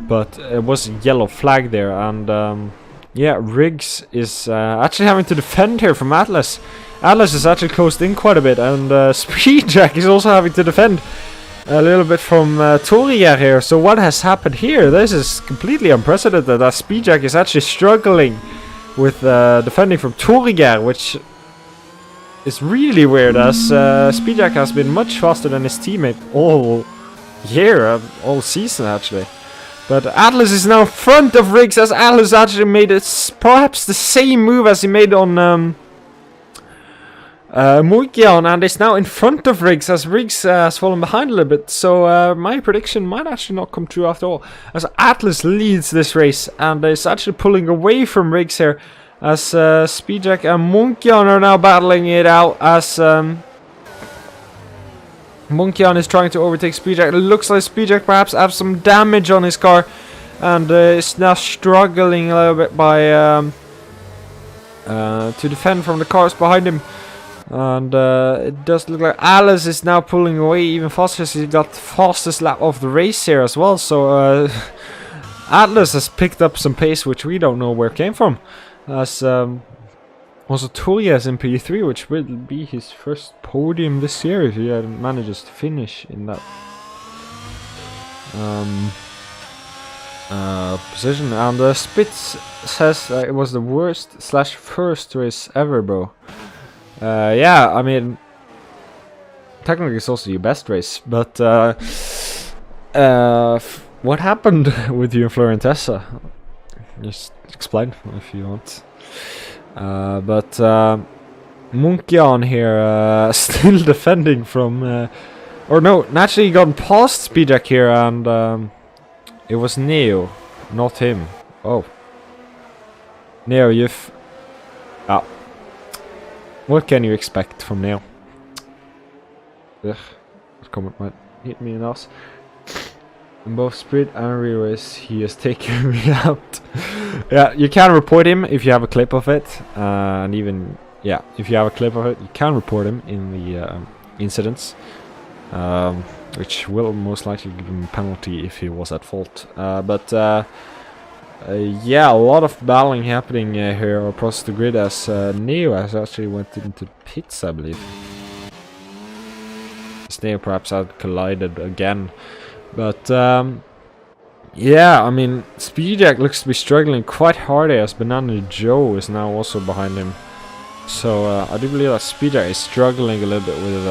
but it was a yellow flag there, and yeah, Riggs is actually having to defend here from Atlas. Atlas is actually closed in quite a bit, and Speedjack is also having to defend a little bit from Toriger here. So what has happened here? This is completely unprecedented, as Speedjack is actually struggling with defending from Toriger, which is really weird, as Speedjack has been much faster than his teammate all year, all season actually. But Atlas is now in front of Riggs, as Atlas actually made perhaps the same move as he made on Mugian, and is now in front of Riggs, as Riggs has fallen behind a little bit. So my prediction might actually not come true after all, as Atlas leads this race and is actually pulling away from Riggs here, as Speedjack and Munkian are now battling it out, as Munkian is trying to overtake Speedjack. It looks like Speedjack perhaps has some damage on his car, and is now struggling a little bit by to defend from the cars behind him. And it does look like Alice is now pulling away even faster, as he got the fastest lap of the race here as well. So Atlas has picked up some pace, which we don't know where it came from. As also Toya is in P3, which will be his first podium this year if he manages to finish in that position. And Spitz says it was the worst / first race ever, bro. Yeah, I mean, technically it's also your best race, but what happened with you and Florentessa? Just explain if you want. But Munkian here still defending from, or no, naturally he got past Speedjack here, and it was Neo, not him. Oh, Neo, you've what can you expect from Neo? Ugh, that comment might hit me in the ass. In both sprint and real race, he has taken me out. Yeah, you can report him if you have a clip of it, and even if you have a clip of it, you can report him in the incidents, which will most likely give him a penalty if he was at fault. Yeah, a lot of battling happening here across the grid, as Neo has actually went into pits, I believe. Neo perhaps had collided again, but yeah, I mean, Speedjack looks to be struggling quite hard here, as Banana Joe is now also behind him. So I do believe that Speedjack is struggling a little bit with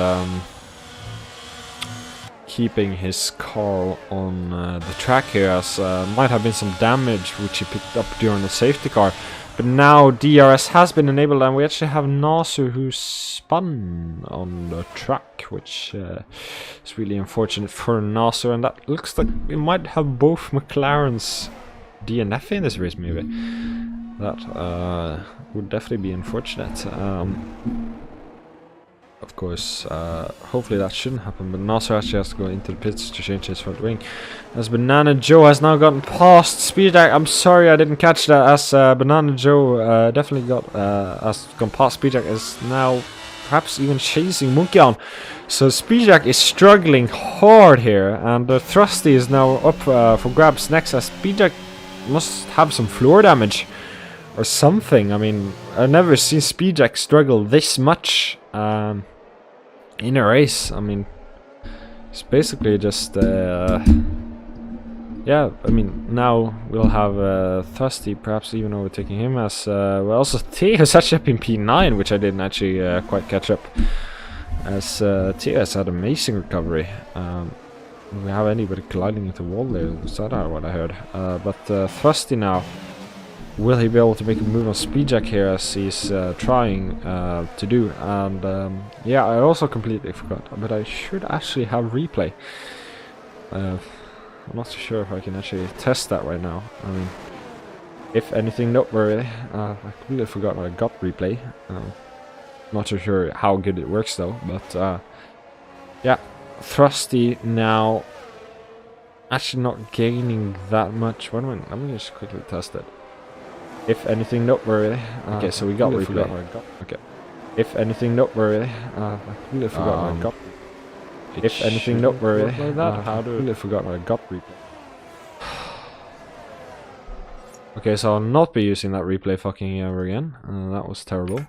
keeping his car on the track here, as might have been some damage which he picked up during the safety car. But now DRS has been enabled, and we actually have Nasr who spun on the track, which is really unfortunate for Nasr, and that looks like we might have both McLarens DNF in this race, maybe. That would definitely be unfortunate. Of course, hopefully that shouldn't happen, but Nasr actually has to go into the pits to change his front wing, as Banana Joe has now gotten past Speedjack. I'm sorry I didn't catch that, as Banana Joe definitely has gone past Speedjack, is now perhaps even chasing Munkian. So Speedjack is struggling hard here, and Thrusty is now up for grabs next, as Speedjack must have some floor damage or something. I mean, I've never seen Speedjack struggle this much in a race. I mean, it's basically just yeah, I mean, now we'll have Thrusty perhaps even overtaking him, as well, also Theo has actually up in P9, which I didn't actually quite catch up, as Theo has had amazing recovery. We have anybody colliding into the wall there, was that what I heard? But Thrusty now, will he be able to make a move on Speedjack here, as he's trying to do? And yeah, I also completely forgot, but I should actually have replay. I'm not so sure if I can actually test that right now. I mean, if anything noteworthy, I completely forgot I got replay. Not so sure how good it works though, but yeah, Thrusty now actually not gaining that much. Wait a minute, let me just quickly test it. If anything noteworthy. Okay, so we got replay. Okay. If anything noteworthy. I completely forgot I got. If anything noteworthy. Like that. How do I completely forgot I got replay. Okay, so I'll not be using that replay fucking ever again. That was terrible.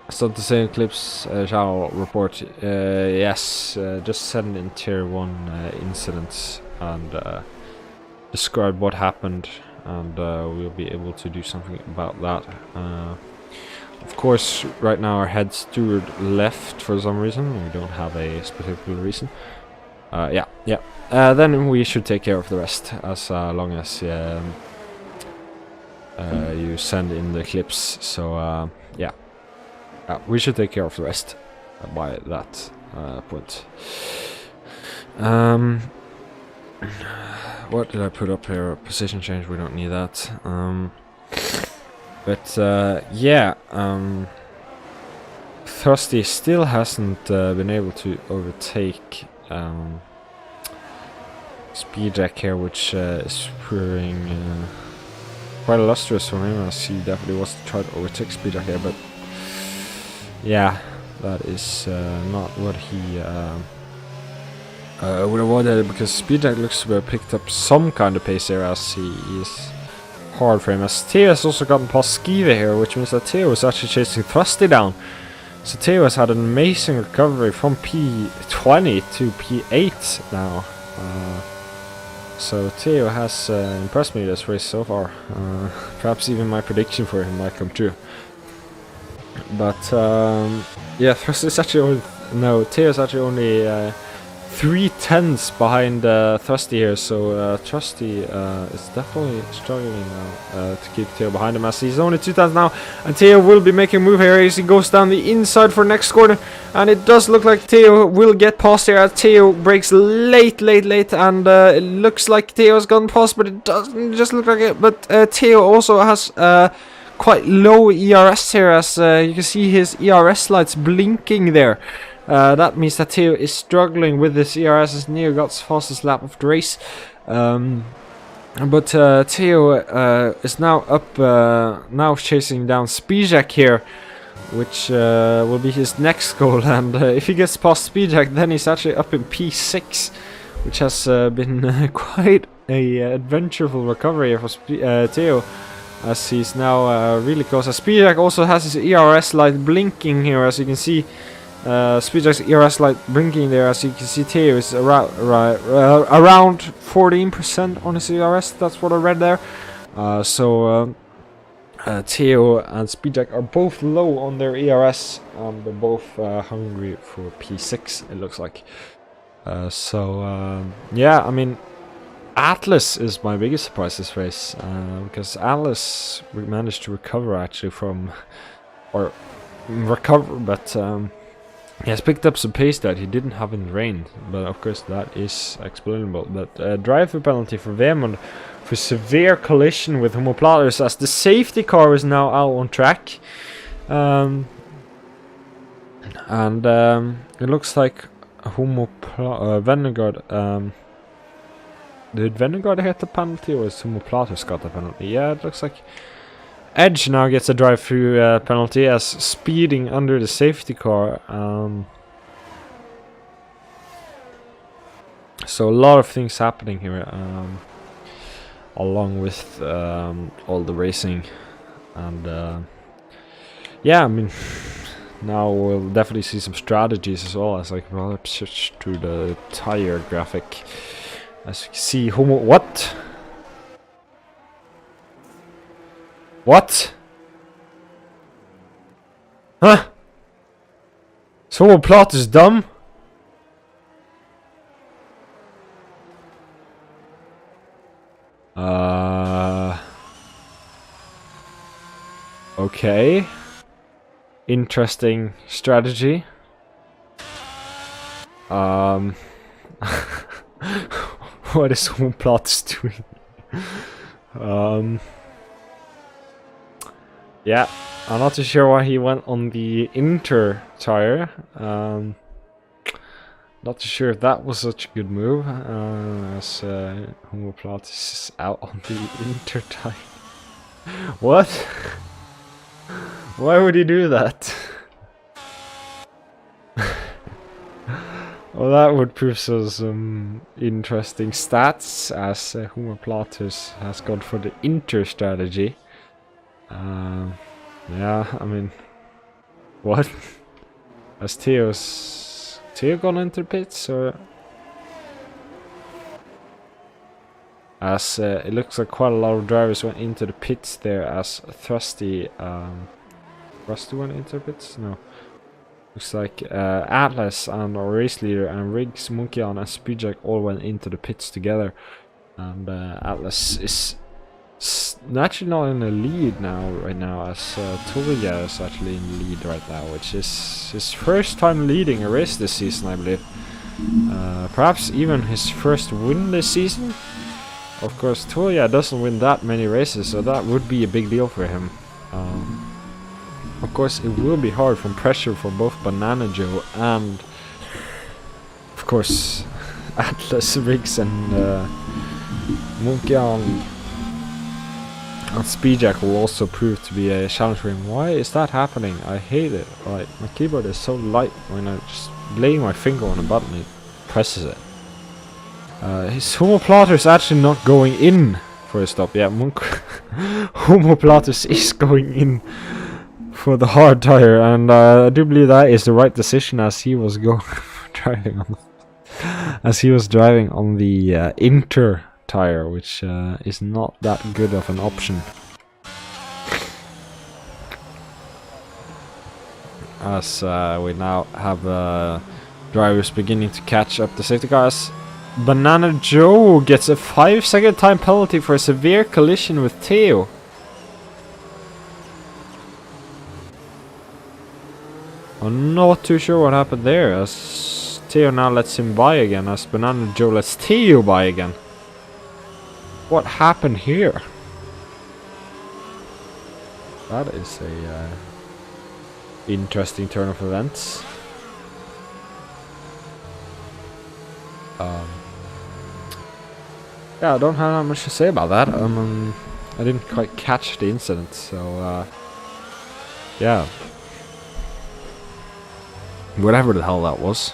So the same clips shall report. Yes, just send in tier 1 incidents and describe what happened, and we'll be able to do something about that. Of course, right now our head steward left for some reason. We don't have a specific reason. Yeah. Then we should take care of the rest, as long as you send in the clips. So yeah, we should take care of the rest by that point. What did I put up here? Position change. We don't need that. But yeah, Thrusty still hasn't been able to overtake Speedjack here, which is proving quite illustrious for him, as he definitely wants to try to overtake Speedjack here, but yeah, that is not what he would have wanted, because Speedjack looks to have picked up some kind of pace here, as he is hard for him. As Theo has also gotten past Skive here, which means that Theo is actually chasing Thrusty down. So Theo has had an amazing recovery from P20 to P8 now. So Theo has impressed me this race so far. Perhaps even my prediction for him might come true. But yeah, Thrusty's actually Theo's actually only 3/10 behind Thrusty here, so Thrusty is definitely struggling now to keep Theo behind him, as he's only 2/10 now, and Theo will be making a move here as he goes down the inside for next corner, and it does look like Theo will get past here, as Theo breaks late, and it looks like Theo's gotten past, but it doesn't just look like it. But Theo also has quite low ERS here, as you can see his ERS lights blinking there. That means that Theo is struggling with this ERS, as Neo got his fastest lap of the race. But Theo is now up, now chasing down Speedjack here, which will be his next goal. And if he gets past Speedjack, then he's actually up in P6, which has been quite a adventureful recovery for Theo, as he's now really close. As Speedjack also has his ERS light blinking here, as you can see. Speedjack's ERS light blinking there, as you can see. Theo is around 14% on his ERS. That's what I read there. So Theo and Speedjack are both low on their ERS, and they're both hungry for P6, it looks like. Yeah, I mean, Atlas is my biggest surprise this race, because Atlas managed to recover actually but he has picked up some pace that he didn't have in the rain, but of course that is explainable. But driver penalty for Vemund for severe collision with Homoplatus, as the safety car is now out on track. It looks like Vennegaard. Did Vennegaard hit the penalty, or is Homoplatus got the penalty? Yeah, it looks like Edge now gets a drive-through penalty, as speeding under the safety car. So a lot of things happening here, along with all the racing, and yeah, I mean, now we'll definitely see some strategies as well, as I can rather switch to the tire graphic. As you can see, What? What? Huh? So plot is dumb? Okay. Interesting strategy. What is Homoplatus doing? Yeah, I'm not too sure why he went on the Inter tire. Not too sure if that was such a good move, as Homoplatus is out on the Inter tire. What? Why would he do that? Well, that would prove some interesting stats, as Homoplatus has gone for the Inter strategy. Yeah, I mean, what? Has Theo gone into the pits, or? As it looks like quite a lot of drivers went into the pits there, as Thrusty went into the pits? No. Looks like Atlas and our race leader and Riggs, Munkian and Speedjack all went into the pits together. And Atlas is actually not in the lead right now, as Torja is actually in the lead right now, which is his first time leading a race this season, I believe. Perhaps even his first win this season. Of course, Torja doesn't win that many races, so that would be a big deal for him. Of course, it will be hard from pressure from both Banana Joe and, of course, Atlas, Riggs and Munkian and Speedjack will also prove to be a challenge for him. Why is that happening? I hate it. Like, my keyboard is so light when I just lay my finger on a button, it presses it. His Homoplatus is actually not going in for a stop. Yeah, Homoplatus is going in for the hard tire, and I do believe that is the right decision, as he was driving on the Inter tire, which is not that good of an option. As we now have drivers beginning to catch up the safety cars. Banana Joe gets a 5-second time penalty for a severe collision with Theo. I'm not too sure what happened there, as Theo now lets him by again, as Banana Joe lets Theo by again. What happened here? That is a interesting turn of events. Yeah, I don't have that much to say about that. I didn't quite catch the incident, so yeah. Whatever the hell that was.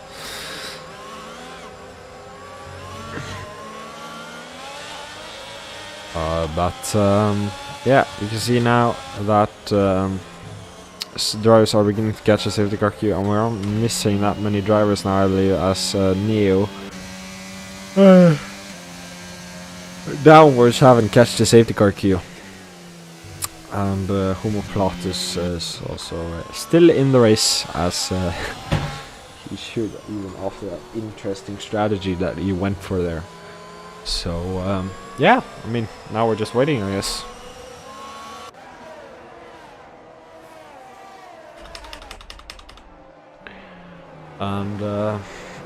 Yeah, you can see now that drivers are beginning to catch a safety car queue, and we're missing that many drivers now, I believe, as Neo downwards haven't catched the safety car queue. And Homoplatus is also still in the race, as he should even offer that interesting strategy that he went for there. So yeah, I mean, now we're just waiting, I guess. And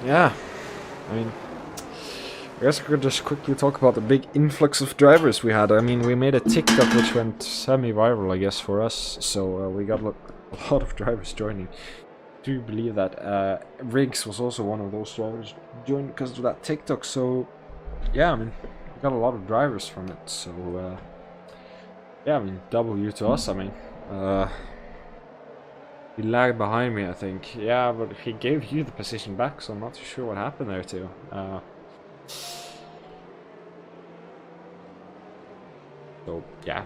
yeah, I mean, I guess we could just quickly talk about the big influx of drivers we had. I mean, we made a TikTok which went semi-viral, I guess, for us. So we got a lot of drivers joining. Do you believe that Riggs was also one of those drivers joined because of that TikTok? So yeah, I mean, we got a lot of drivers from it. So yeah, I mean, W to us. I mean, he lagged behind me, I think. Yeah, but he gave you the position back, so I'm not too sure what happened there too. So yeah,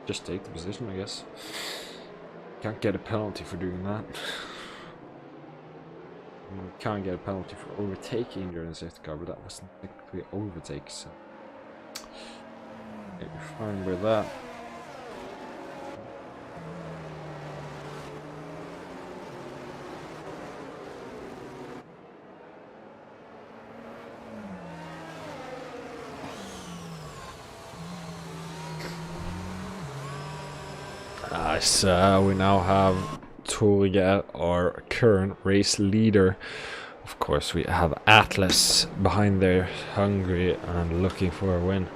just take the position, I guess. Can't get a penalty for doing that. Can't get a penalty for overtaking during the safety car, but that wasn't technically overtake, so yeah, you're fine with that. Nice. We now have Torja, our current race leader. Of course, we have Atlas behind there, hungry and looking for a win.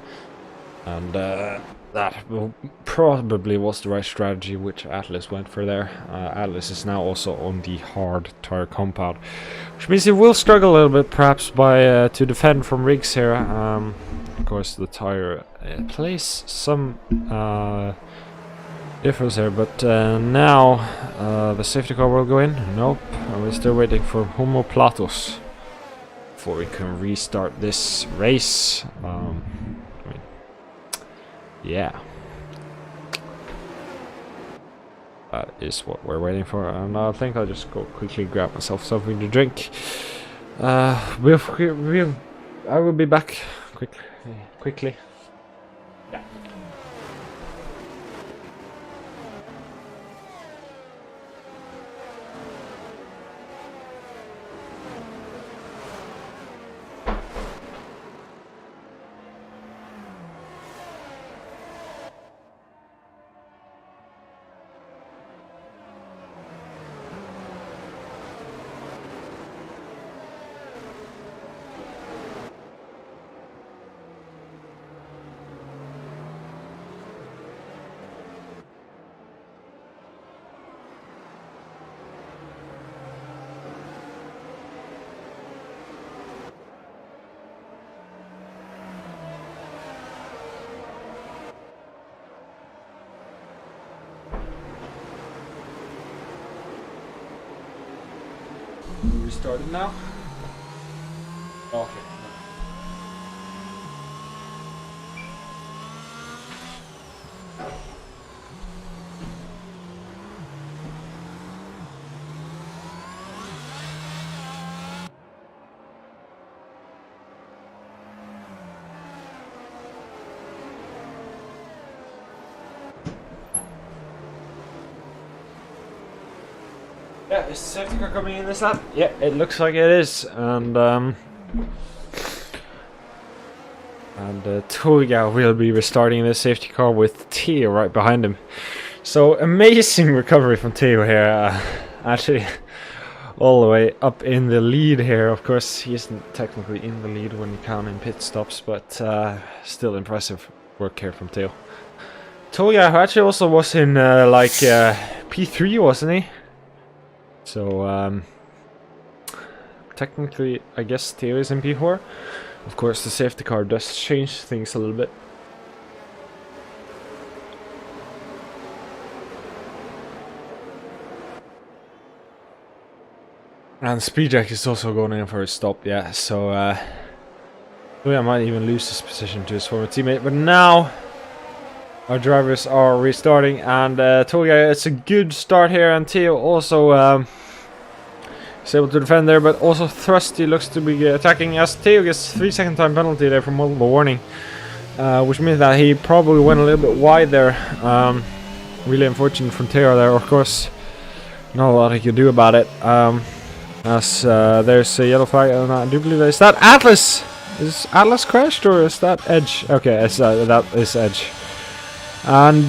And that will probably was the right strategy which Atlas went for there. Atlas is now also on the hard tire compound, which means he will struggle a little bit perhaps by to defend from Riggs here. Of course the tire plays some difference here, but now the safety car will go in. Nope, we're still waiting for Homoplatos before we can restart this race. I mean, yeah, that is what we're waiting for, and I think I'll just go quickly grab myself something to drink. I will be back quickly. Yeah. We started now? Okay. Yeah, is the safety car coming in this lap? Yeah, it looks like it is, and Toga will be restarting the safety car with Theo right behind him. So amazing recovery from Theo here, actually all the way up in the lead here. Of course, he isn't technically in the lead when you count in pit stops, but still impressive work here from Theo. Toga, who actually also was in P3, wasn't he? So, technically, I guess Theo is in P4. Of course, the safety car does change things a little bit. And Speedjack is also going in for a stop, yeah, so, I might even lose this position to his former teammate. But now, our drivers are restarting, and Toga, it's a good start here, and Theo also is able to defend there, but also Thrusty looks to be attacking as Theo gets 3-second time penalty there for multiple warning, which means that he probably went a little bit wide there. Really unfortunate from Theo there, of course. Not a lot he could do about it. As there's a yellow flag, and I do believe that is that Atlas. Is Atlas crashed or is that Edge? Okay, it's, that is Edge. And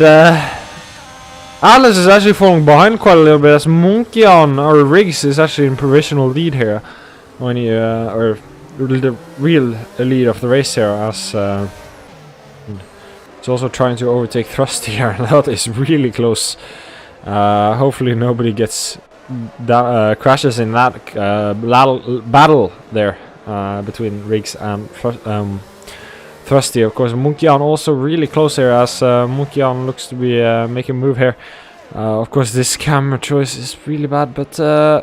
Atlas is actually falling behind quite a little bit as Munkian or Riggs is actually in provisional lead here. When he, or the real lead of the race here, as he's also trying to overtake Thrusty here. That is really close. Hopefully nobody gets crashes in that battle there between Riggs and Thrusty. Of course, Munkian also really close here as Munkian looks to be making a move here. Of course, this camera choice is really bad, but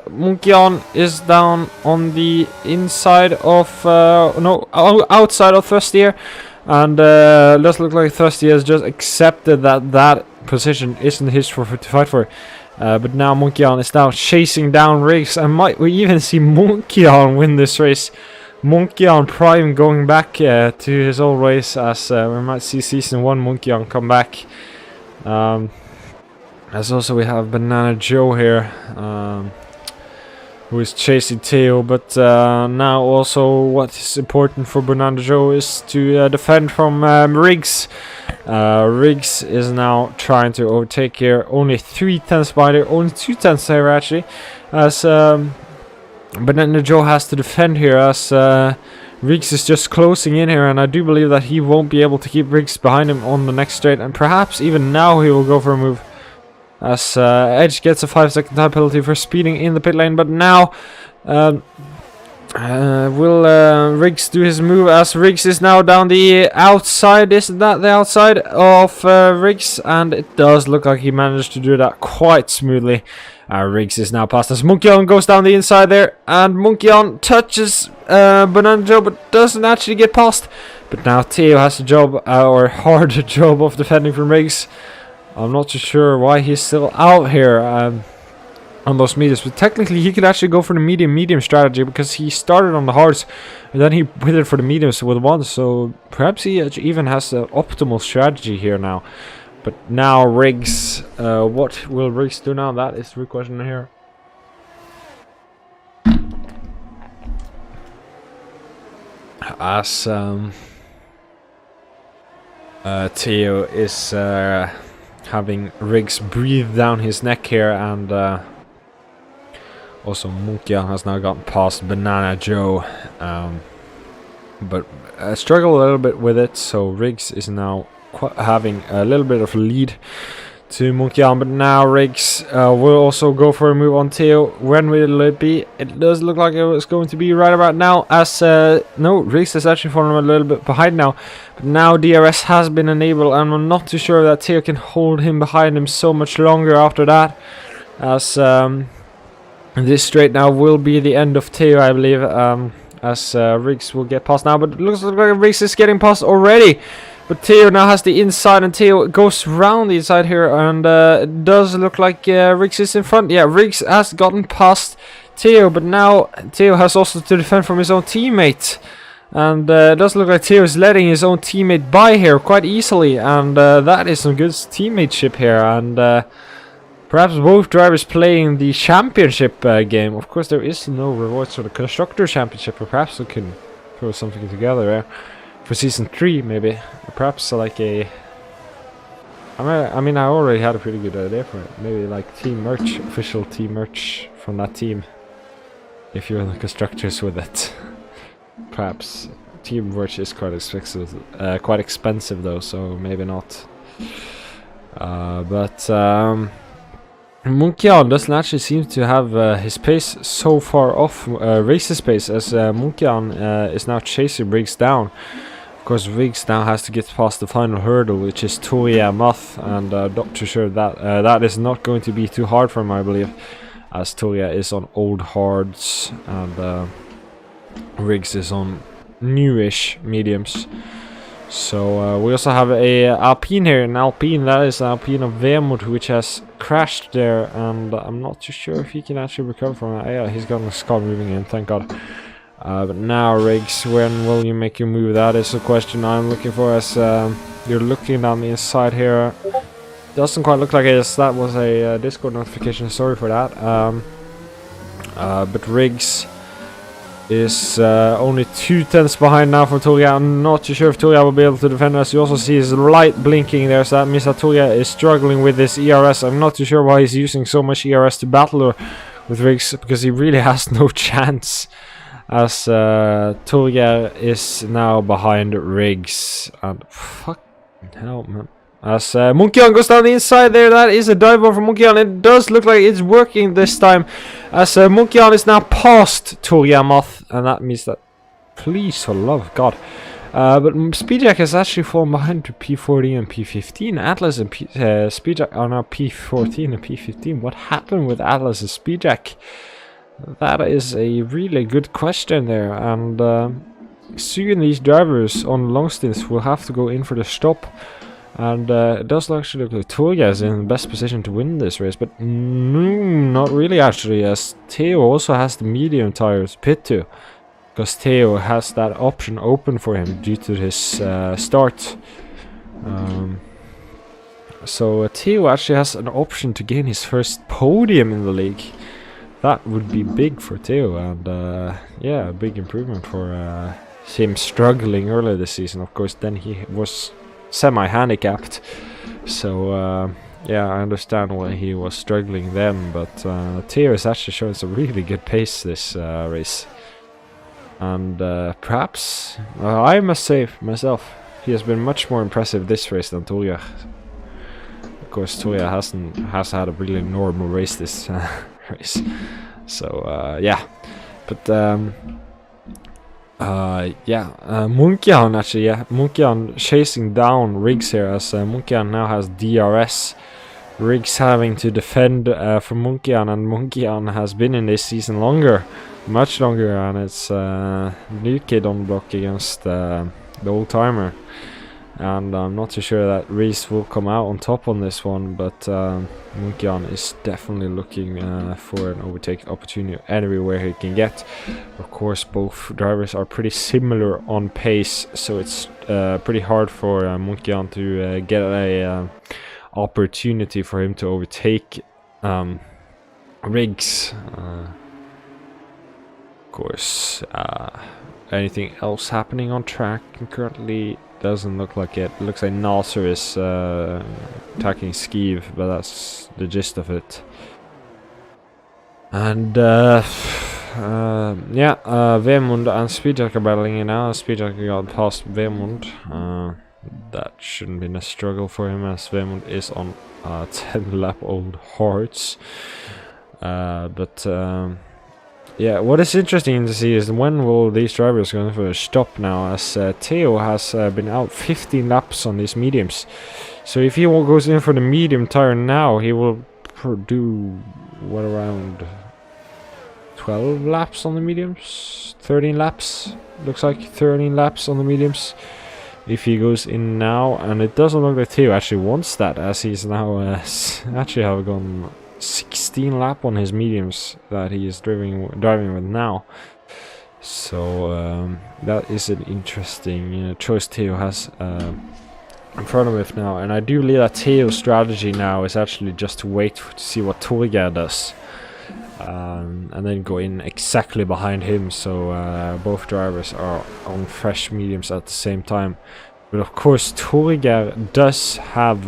Munkian is down on the inside of outside of Thrusty here, and does look like Thrusty has just accepted that position isn't his to fight for. But now Munkian is now chasing down Riggs, and might we even see Munkian win this race? Munkian Prime going back to his old race, as we might see Season 1 Munkian come back. As also we have Banana Joe here, who is chasing Theo, but now also what is important for Banana Joe is to defend from Riggs. Riggs is now trying to overtake here, only 3 tenths by there, only 2 tenths there actually, as Banana Joe has to defend here as Riggs is just closing in here, and I do believe that he won't be able to keep Riggs behind him on the next straight, and perhaps even now he will go for a move. As Edge gets a 5-second time penalty for speeding in the pit lane, but now will Riggs do his move, as Riggs is now down the outside. Isn't that the outside of Riggs? And it does look like he managed to do that quite smoothly. Riggs is now past as Monkey goes down the inside there, and Monkey touches Banana Joe but doesn't actually get past. But now Theo has a job, or harder job, of defending from Riggs. I'm not too sure why he's still out here on those mediums, but technically he could actually go for the medium strategy, because he started on the hards and then he hit it for the mediums with one, so perhaps he even has the optimal strategy here now. But now Riggs, what will Riggs do now? That is the question here. As Theo is having Riggs breathe down his neck here, and also Monkey has now gotten past Banana Joe, but struggled a little bit with it, so Riggs is now having a little bit of a lead to Monkey, but now Riggs will also go for a move on Theo. When will it be? It does look like it was going to be right about now, as no, Riggs is actually falling a little bit behind now, but now DRS has been enabled, and I'm not too sure that Theo can hold him behind him so much longer after that, as this straight now will be the end of Theo, I believe, as Riggs will get past now, but it looks like Riggs is getting past already. But Theo now has the inside, and Theo goes round the inside here, and it does look like Riggs is in front. Yeah, Riggs has gotten past Theo, but now Theo has also to defend from his own teammate. And it does look like Theo is letting his own teammate by here quite easily, and that is some good teammateship here, and perhaps both drivers playing the championship game. Of course, there is no rewards for the Constructor Championship, but perhaps we can throw something together there. For season 3, maybe. Perhaps like a... I mean, I already had a pretty good idea for it. Maybe like team merch, official team merch from that team. If you're in the constructors with it. Perhaps. Team merch is quite expensive though, so maybe not. Monkey doesn't actually seem to have his pace so far off Race's pace, as Monkey is now chasing Riggs down. Of course, Riggs now has to get past the final hurdle, which is Toya Moth, and not too sure that that is not going to be too hard for him, I believe, as Toya is on old hards and Riggs is on newish mediums. So we also have a Alpine here, an Alpine, that is an Alpine of Vemod, which has crashed there, and I'm not too sure if he can actually recover from it. Yeah, he's got a scar moving in, thank God. But now Riggs, when will you make your move? That is the question I'm looking for, as you're looking down the inside here. Doesn't quite look like it is. That was a Discord notification, sorry for that. But Riggs is only 2/10 behind now from Toya. I'm not too sure if Toya will be able to defend us. You also see his light blinking there, so that means that Toya is struggling with this ERS. I'm not too sure why he's using so much ERS to battle with Riggs, because he really has no chance, as Toya is now behind Riggs. And fucking hell, man. As Monkey goes down the inside there, that is a dive bomb from Monkey. It does look like it's working this time, as Monkey is now past Toryamoth, and that means that, please for the love of God. But Speedjack has actually fallen behind to P40 and P15. Atlas and Speedjack are now P14 and P15. What happened with Atlas and Speedjack? That is a really good question there, and soon these drivers on long stints will have to go in for the stop. And it does actually look like Toya is in the best position to win this race, but not really actually, as Theo also has the medium tires pit to, because Theo has that option open for him due to his start. So Theo actually has an option to gain his first podium in the league. That would be big for Theo, and yeah, a big improvement for him struggling earlier this season. Of course, then he was semi-handicapped, so yeah, I understand why he was struggling then, but Theo is actually showing some really good pace this race. And perhaps, I must say myself, he has been much more impressive this race than Torgeir. Of course, Torgeir has had a really normal race this race. So yeah, but Munkian actually, Munkian chasing down Riggs here, as Munkian now has DRS. Riggs having to defend for Munkian, and Munkian has been in this season longer, much longer, and it's new kid on block against the old timer. And I'm not too sure that Reese will come out on top on this one, but Munkian is definitely looking for an overtake opportunity everywhere he can get. Of course, both drivers are pretty similar on pace, so it's pretty hard for Munkian to get a opportunity for him to overtake Riggs. Of course, anything else happening on track currently? Doesn't look like it. Looks like Nasser is attacking Skeev, but that's the gist of it. And Vemund and Speedjack are battling it now. Speedjack got past Vemund. That shouldn't be a struggle for him, as Vemund is on 10 lap old hearts. Yeah, what is interesting to see is when will these drivers go for a stop now, as Theo has been out 15 laps on these mediums. So if he goes in for the medium tire now, he will do what, around 12 laps on the mediums? 13 laps? Looks like 13 laps on the mediums if he goes in now, and it doesn't look like Theo actually wants that, as he's now actually have gone 16 lap on his mediums that he is driving with now. So that is an interesting choice Theo has in front of him now, and I do believe that Theo's strategy now is actually just to wait to see what Torgeir does, and then go in exactly behind him, so both drivers are on fresh mediums at the same time. But of course Torgeir does have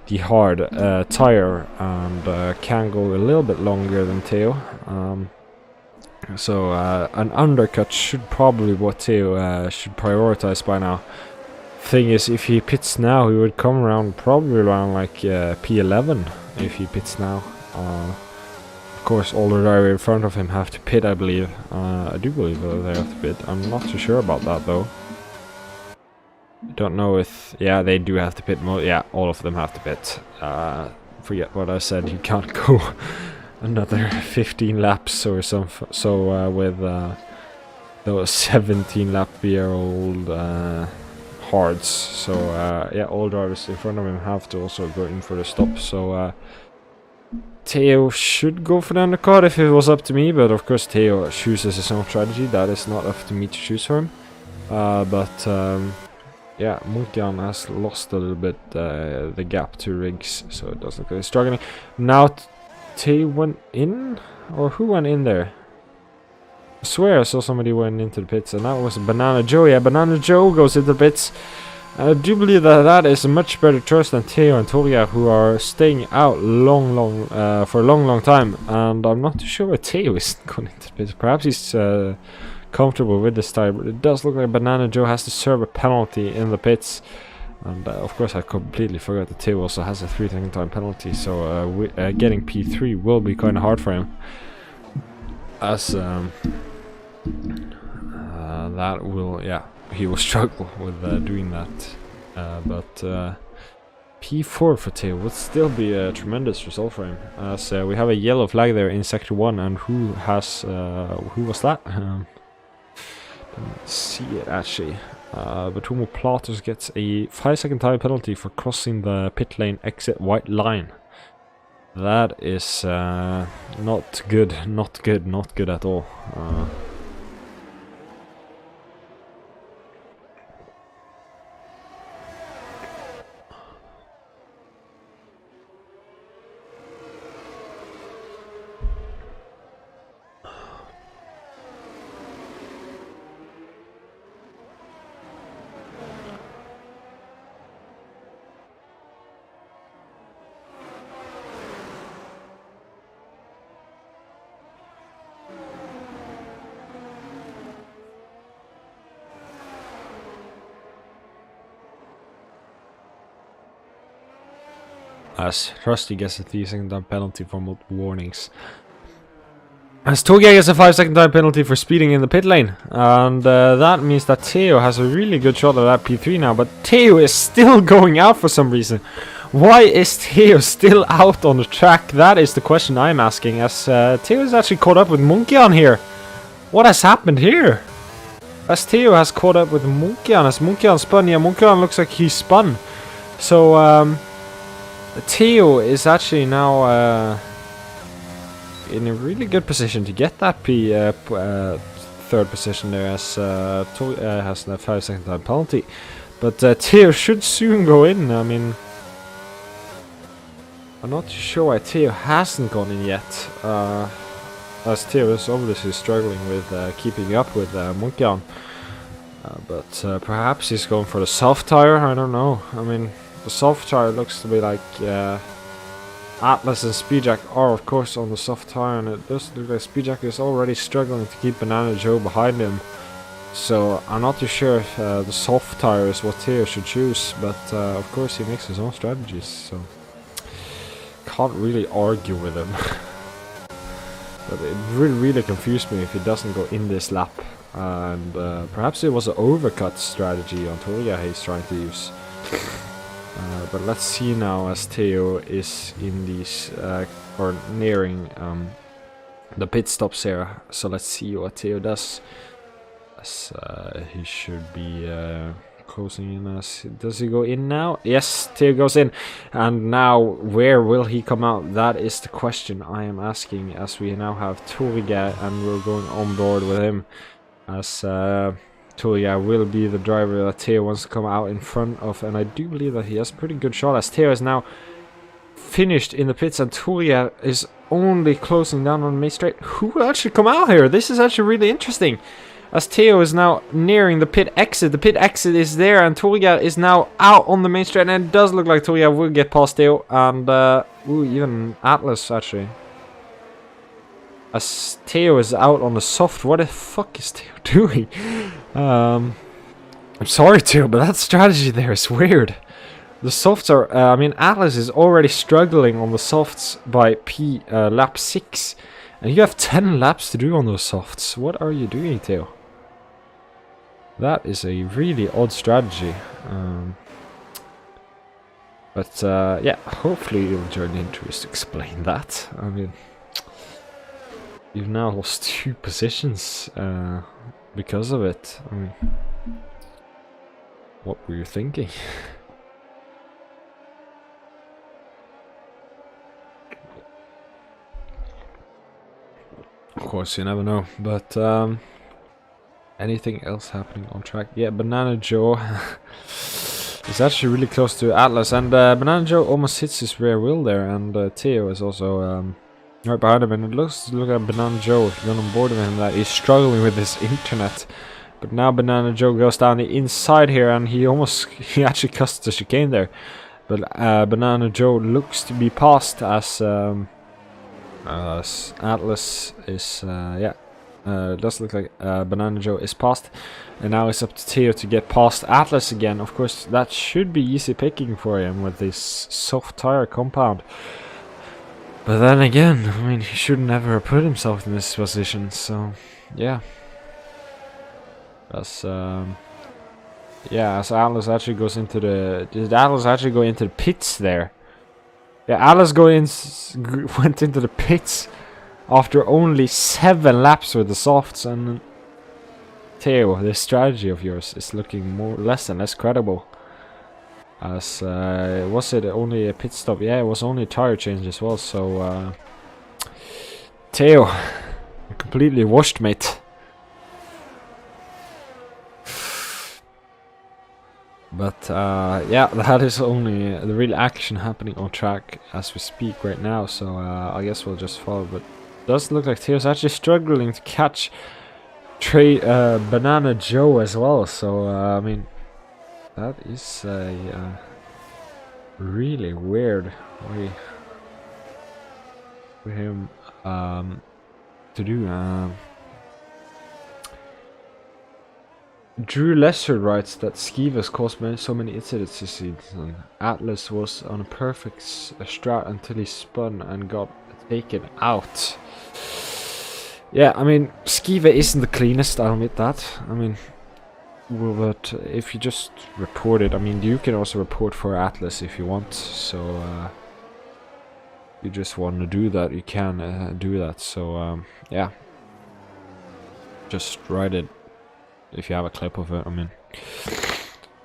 the hard tire, and can go a little bit longer than Theo. So an undercut should probably what Theo should prioritize by now. Thing is, if he pits now, he would come around probably around like P11 if he pits now. Of course, all the drivers in front of him have to pit, I believe. I do believe that they have to pit. I'm not too sure about that though. Don't know if... yeah, they do have to pit. Yeah, all of them have to pit. Forget what I said. You can't go another 15 laps or something. So with those 17 lap year old hards. So yeah, all drivers in front of him have to also go in for the stop. So Theo should go for the undercut if it was up to me, but of course Theo chooses his own strategy. That is not up to me to choose for him. Yeah, Munkian has lost a little bit the gap to Riggs, so it doesn't look like he's struggling. Now Theo went in? Or who went in there? I swear I saw somebody went into the pits, and that was Banana Joe. Yeah, Banana Joe goes into the pits. I do believe that that is a much better choice than Theo and Torgeir, who are staying out for a long time. And I'm not too sure why Theo is going into the pits. Perhaps he's comfortable with this tire, but it does look like Banana Joe has to serve a penalty in the pits. And of course I completely forgot that Theo also has a 3-second time penalty, so getting P3 will be kind of hard for him, as that will, yeah, he will struggle with doing that. But P4 for Theo would still be a tremendous result for him, as we have a yellow flag there in sector 1, and who was that? Didn't see it actually. Batumo Platos gets a 5-second time penalty for crossing the pit lane exit white line. That is not good at all. as Rusty gets a 3-second time penalty for multiple warnings. As Togia gets a 5-second time penalty for speeding in the pit lane. And that means that Theo has a really good shot at that P3 now. But Theo is still going out for some reason. Why is Theo still out on the track? That is the question I'm asking. As Theo is actually caught up with Munkian here. What has happened here? As Theo has caught up with Munkian. As Munkian spun. Yeah, Munkian looks like he spun. So Theo is actually now in a really good position to get that third position there, as has that 5-second time penalty. But Theo should soon go in. I mean, I'm not too sure why Theo hasn't gone in yet, as Theo is obviously struggling with keeping up with Munkian. But perhaps he's going for the soft tire, I don't know. I mean, the soft tire looks to be like Atlas and Speedjack are of course on the soft tire, and it does look like Speedjack is already struggling to keep Banana Joe behind him. So I'm not too sure if the soft tire is what Theo should choose, but of course he makes his own strategies, so can't really argue with him. But it really confused me if he doesn't go in this lap, and perhaps it was an overcut strategy on Toria he's trying to use. But let's see now, as Theo is in these or nearing the pit stops here. So let's see what Theo does. As he should be closing in. Does he go in now? Yes, Theo goes in. And now, where will he come out? That is the question I am asking, as we now have Toriga and we're going on board with him. As Toriga will be the driver that Theo wants to come out in front of. And I do believe that he has a pretty good shot, as Theo is now finished in the pits and Toriga is only closing down on Main Straight. Who will actually come out here? This is actually really interesting. As Theo is now nearing the pit exit. The pit exit is there and Toriga is now out on the main straight. And it does look like Toriga will get past Theo. And, even Atlas actually. As Theo is out on the soft. What the fuck is Theo doing? I'm sorry Theo, but that strategy there is weird. The softs are, I mean, Atlas is already struggling on the softs by lap 6. And you have 10 laps to do on those softs. What are you doing, Theo? That is a really odd strategy. But yeah, hopefully you'll join interest to explain that. I mean, you've now lost 2 positions because of it. I mean, what were you thinking? Of course, you never know, but anything else happening on track? Yeah, Banana Joe is actually really close to Atlas, and Banana Joe almost hits his rear wheel there, and Theo is also right behind him, and it looks look at Banana Joe, if you're on board with him, that he's struggling with his internet. But now Banana Joe goes down the inside here, and he actually cuts the chicane there. But Banana Joe looks to be passed, as Atlas is, yeah, does look like Banana Joe is passed, and now it's up to Theo to get past Atlas again. Of course, that should be easy picking for him with this soft tire compound. But then again, I mean, he should never have put himself in this position. So, yeah, that's yeah. As Atlas actually goes into the, did Atlas actually go into the pits there? Yeah, Atlas went into the pits after only 7 laps with the softs, and Theo, this strategy of yours is looking less and less credible. As was it only a pit stop? Yeah, it was only a tire change as well. So Theo, you're completely washed, mate. But yeah, that is only the real action happening on track as we speak right now. So I guess we'll just follow. But it does look like Theo's actually struggling to catch Banana Joe as well. So I mean, that is a really weird way for him to do. Drew Lesser writes that Skivas caused so many incidents this season. Atlas was on a perfect strat until he spun and got taken out. Yeah, I mean, Skiva isn't the cleanest, I'll admit that. I mean, well, but if you just report it, I mean, you can also report for Atlas if you want, so you just want to do that, you can do that, so yeah. Just write it if you have a clip of it, I mean.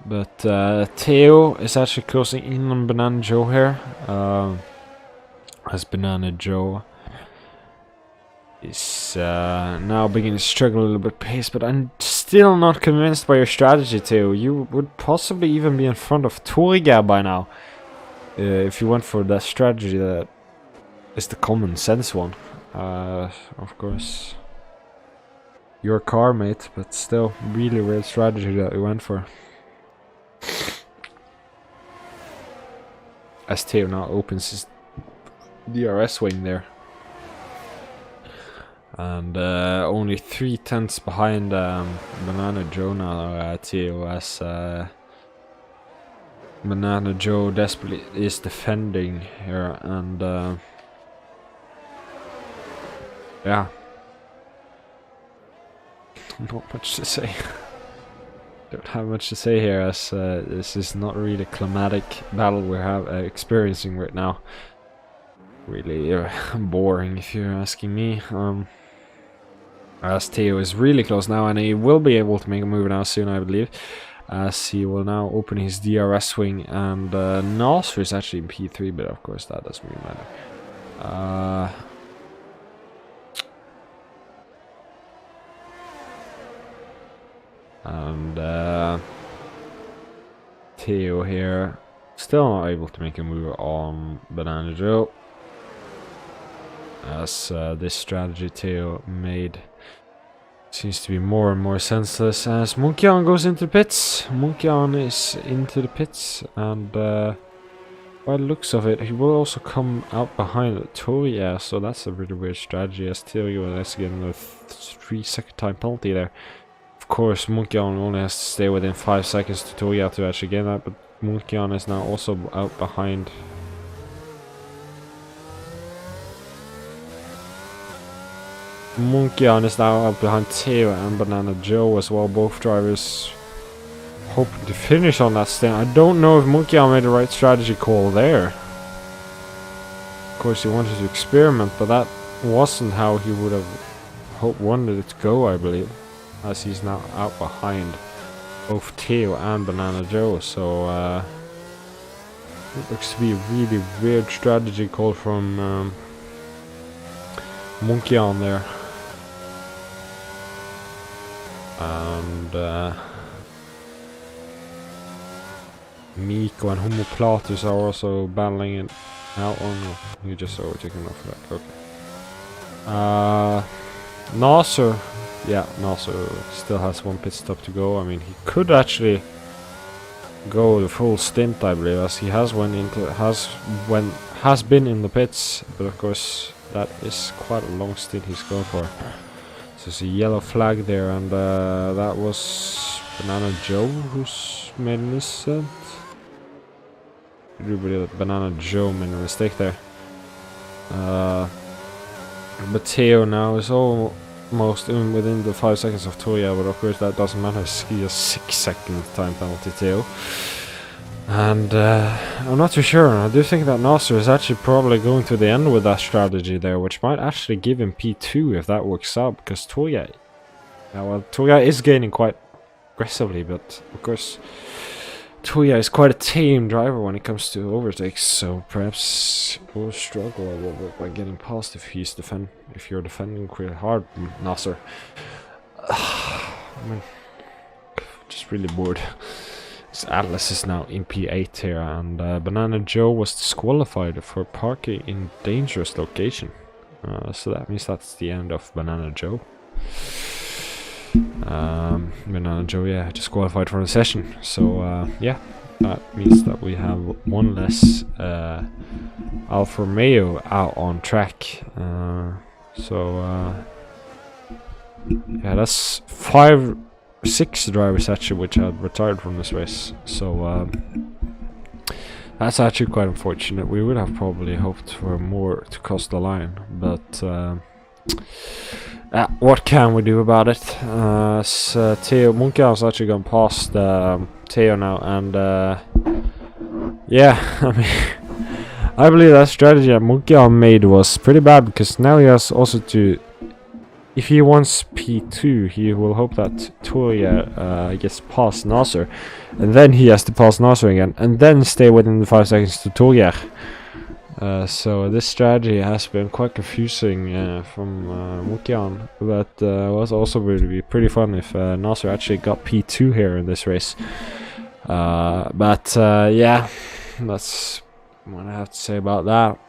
But Theo is actually closing in on Banana Joe here. As Banana Joe is now beginning to struggle a little bit pace, but I'm still not convinced by your strategy, Theo. You would possibly even be in front of Toriga by now. If you went for that strategy that is the common sense one. Of course. Your car, mate, but still, really weird strategy that we went for. As Theo now opens his DRS wing there. And only 3/10 behind Banana Joe now, Theo, as Banana Joe desperately is defending here, and yeah. Not much to say. Don't have much to say here, as this is not really a climatic battle we're experiencing right now. Really boring, if you're asking me. As Theo is really close now, and he will be able to make a move now soon, I believe. As he will now open his DRS wing, and Nasser is actually in P3, but of course that doesn't really matter. And Theo here, still not able to make a move on Banana Joe. As this strategy Theo made seems to be more and more senseless, as Munkian goes into the pits. Munkian is into the pits, and by the looks of it, he will also come out behind Toya, so that's a really weird strategy, as Theo is getting a 3-second time penalty there. Of course, Munkian only has to stay within 5 seconds to Toya to actually get that, but Munkian is now also out behind. Munkian is now out behind Theo and Banana Joe as well, both drivers hoping to finish on that stint. I don't know if Munkian made the right strategy call there. Of course, he wanted to experiment, but that wasn't how he would have wanted it to go, I believe. As he's now out behind both Theo and Banana Joe, so it looks to be a really weird strategy call from Munkian there. And Miko and Homoplatus are also battling it out on. You just overtaken off that. Okay. Nasser. Yeah, Nasser still has one pit stop to go. I mean, he could actually go the full stint, I believe, as he has been in the pits, but of course that is quite a long stint he's going for. So there's a yellow flag there, and that was Banana Joe who's made a mistake. I do believe that Banana Joe made a mistake there. But Theo now is almost within the 5 seconds of Toya, but of course that doesn't matter. He has 6-second time penalty, Theo. And I'm not too sure. I do think that Nasser is actually probably going to the end with that strategy there, which might actually give him P2 if that works out, because Toya... Yeah, well, Toya is gaining quite aggressively, but of course Toya is quite a tame driver when it comes to overtakes, so perhaps will struggle a little bit by getting past if you're defending quite hard, Nasser. I mean, just really bored. So Atlas is now in P8 here, and Banana Joe was disqualified for parking in dangerous location. So that means that's the end of Banana Joe. Banana Joe, yeah, disqualified from the session. So yeah, that means that we have one less Alfa Romeo out on track. So yeah, that's 5 6 drivers actually which had retired from this race. So that's actually quite unfortunate. We would have probably hoped for more to cross the line, but what can we do about it? Theo Munkian's actually gone past Theo now, and yeah, I mean, I believe that strategy that Munkian made was pretty bad, because now he has also to, if he wants P2, he will hope that Toya gets past Nasser, and then he has to pass Nasser again, and then stay within the 5 seconds to Toya. So this strategy has been quite confusing from Munkian, but was also going to be pretty fun if Nasser actually got P2 here in this race. But yeah, that's what I have to say about that.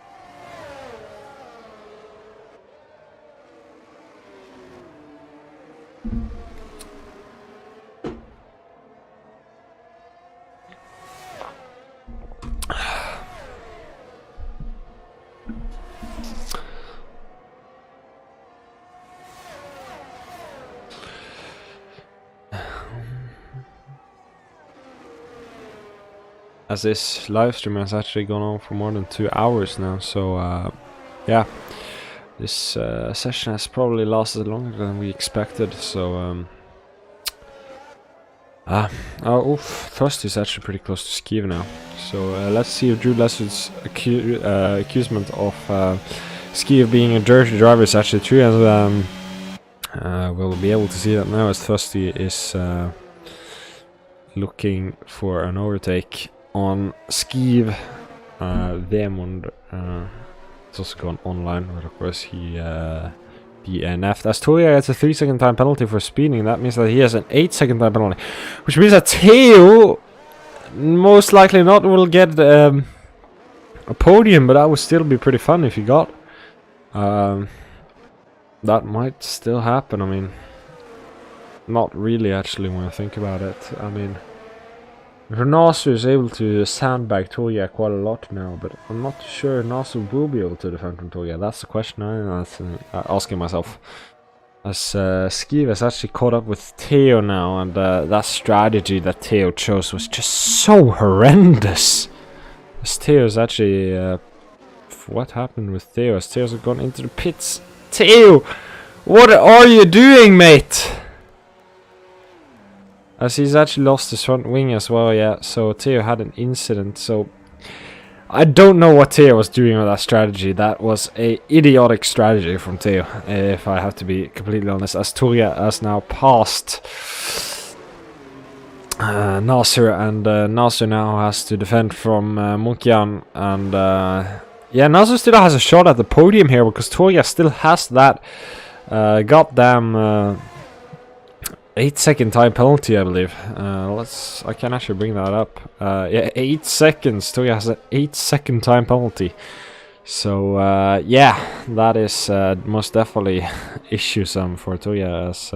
As this live stream has actually gone on for more than 2 hours now, so yeah, this session has probably lasted longer than we expected. So Frost is actually pretty close to Skiv now. So let's see if Drew Lessard's accusement of Skiv being a dirty driver is actually true, and we'll be able to see that now as Frosty is looking for an overtake on Skiv. Vemund it's also gone online, but of course he DNF'd. As Toya gets a 3-second time penalty for speeding, that means that he has an 8-second time penalty, which means that Theo most likely not will get a podium, but that would still be pretty fun if he got. That might still happen. I mean, not really actually when I think about it. I mean, Nasser is able to sandbag Toya quite a lot now, but I'm not sure Nasser will be able to defend from Toya. That's the question I'm asking myself. As Skiv has actually caught up with Theo now, and that strategy that Theo chose was just so horrendous. As Theo's actually... what happened with Theo? As Theo's gone into the pits. Theo! What are you doing, mate? As he's actually lost his front wing as well, yeah. So Theo had an incident, so... I don't know what Theo was doing with that strategy. That was a idiotic strategy from Theo, if I have to be completely honest. As Toya has now passed Nasser, and Nasser now has to defend from Munkian, and yeah, Nasser still has a shot at the podium here, because Toya still has that goddamn 8-second time penalty, I believe. I can actually bring that up. Yeah, 8 seconds. Toya has an 8-second time penalty. So yeah, that is most definitely issuesome for Toya. As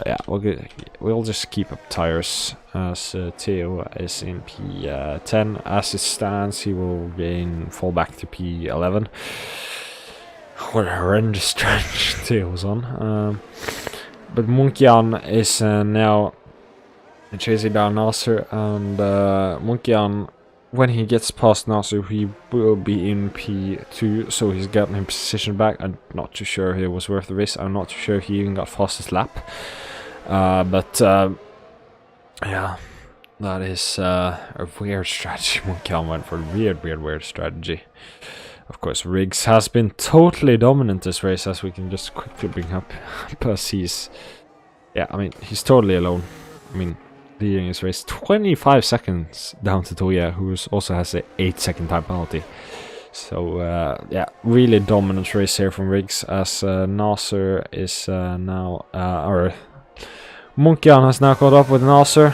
yeah, we'll just keep up tires as Theo is in P10. As it stands, he will fall back to P11. What a horrendous stretch Theo was on. But Munkian is now chasing down Nasser, and Munkian, when he gets past Nasser, he will be in P2, so he's gotten his position back. I'm not too sure he was worth the risk. I'm not too sure he even got fastest lap. But yeah, that is a weird strategy. Munkian went for a weird strategy. Of course, Riggs has been totally dominant this race, as we can just quickly bring up. Plus he's... yeah, I mean, he's totally alone. I mean, leading his race 25 seconds down to Toya, who also has an 8-second time penalty. So, yeah, really dominant race here from Riggs, as Nasser is now... or Munkian has now caught up with Nasser.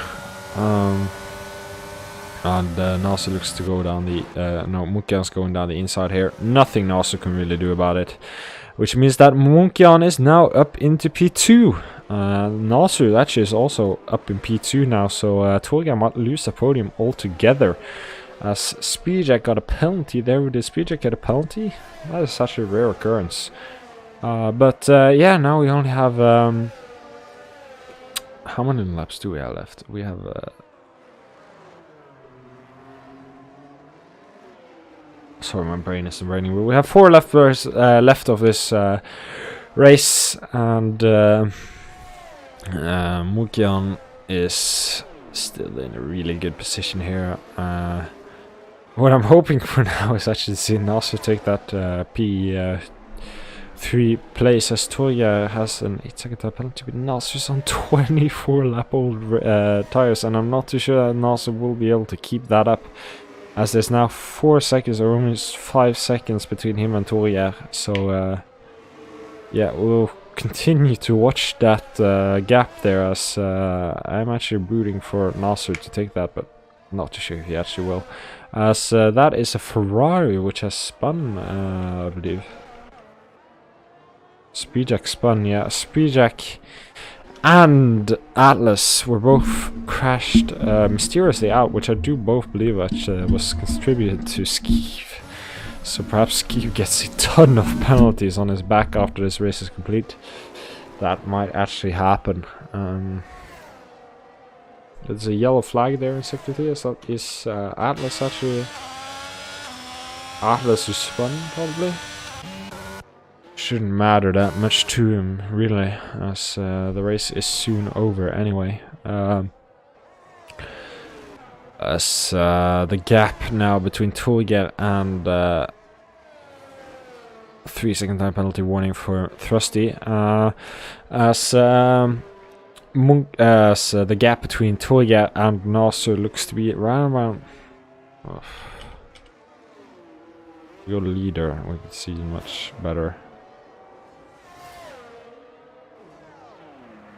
And Nasser looks to go down the... no, Munkian's going down the inside here. Nothing Nasser can really do about it. Which means that Munkian is now up into P2. Nasser actually is also up in P2 now, so Toya might lose the podium altogether. As Speedjack got a penalty there. Did Speedjack get a penalty? That is such a rare occurrence. But yeah, now we only have how many laps do we have left? We have sorry, my brain isn't raining, but we have 4 left of this race, and Mukian is still in a really good position here. What I'm hoping for now is actually to see Nasser take that P3 place, as Toya has an 8-second tire penalty, but Nasser's on 24 lap old tires, and I'm not too sure that Nasser will be able to keep that up, as there's now 4 seconds or almost 5 seconds between him and Toya. So yeah, we'll continue to watch that gap there, as I'm actually rooting for Nasser to take that, but not too sure if he actually will, as that is a Ferrari which has spun, I believe. Speedjack spun, yeah. Speedjack and Atlas were both crashed mysteriously out, which I do both believe actually was contributed to Skeev. So perhaps Skeev gets a ton of penalties on his back after this race is complete. That might actually happen. There's a yellow flag there in sector 3. Is Atlas actually... Atlas who spun, probably? Shouldn't matter that much to him, really, as the race is soon over anyway. As the gap now between Toolgate and 3-second time penalty warning for Thrusty, as the gap between Toolgate and Nasser looks to be around your leader. We can see much better.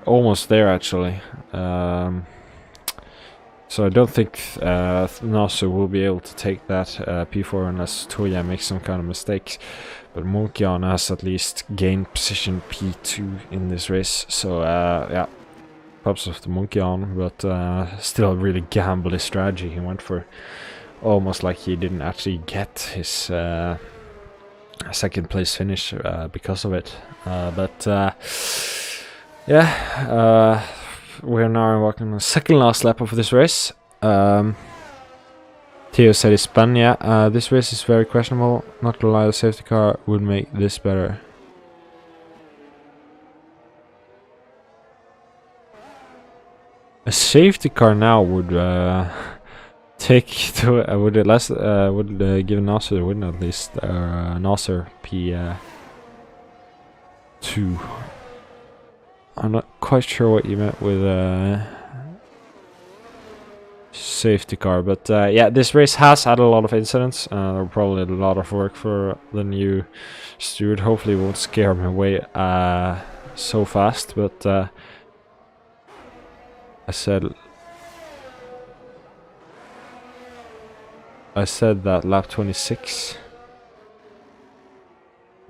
Almost there, actually. So I don't think Nasser will be able to take that P4 unless Toya makes some kind of mistakes. But Munkian has at least gained position P2 in this race. So yeah, props off to Munkian, but still a really gambly strategy. He went for almost like he didn't actually get his second place finish because of it. Yeah, we're now embarking on the second last lap of this race. Theo said it's spun, yeah. This race is very questionable. Not gonna lie, the safety car would make this better. A safety car now would take to would give Nasser the win at least. Nasser P2. I'm not quite sure what you meant with safety car, but yeah, this race has had a lot of incidents. Probably a lot of work for the new steward. Hopefully it won't scare me away so fast, but I said that lap 26.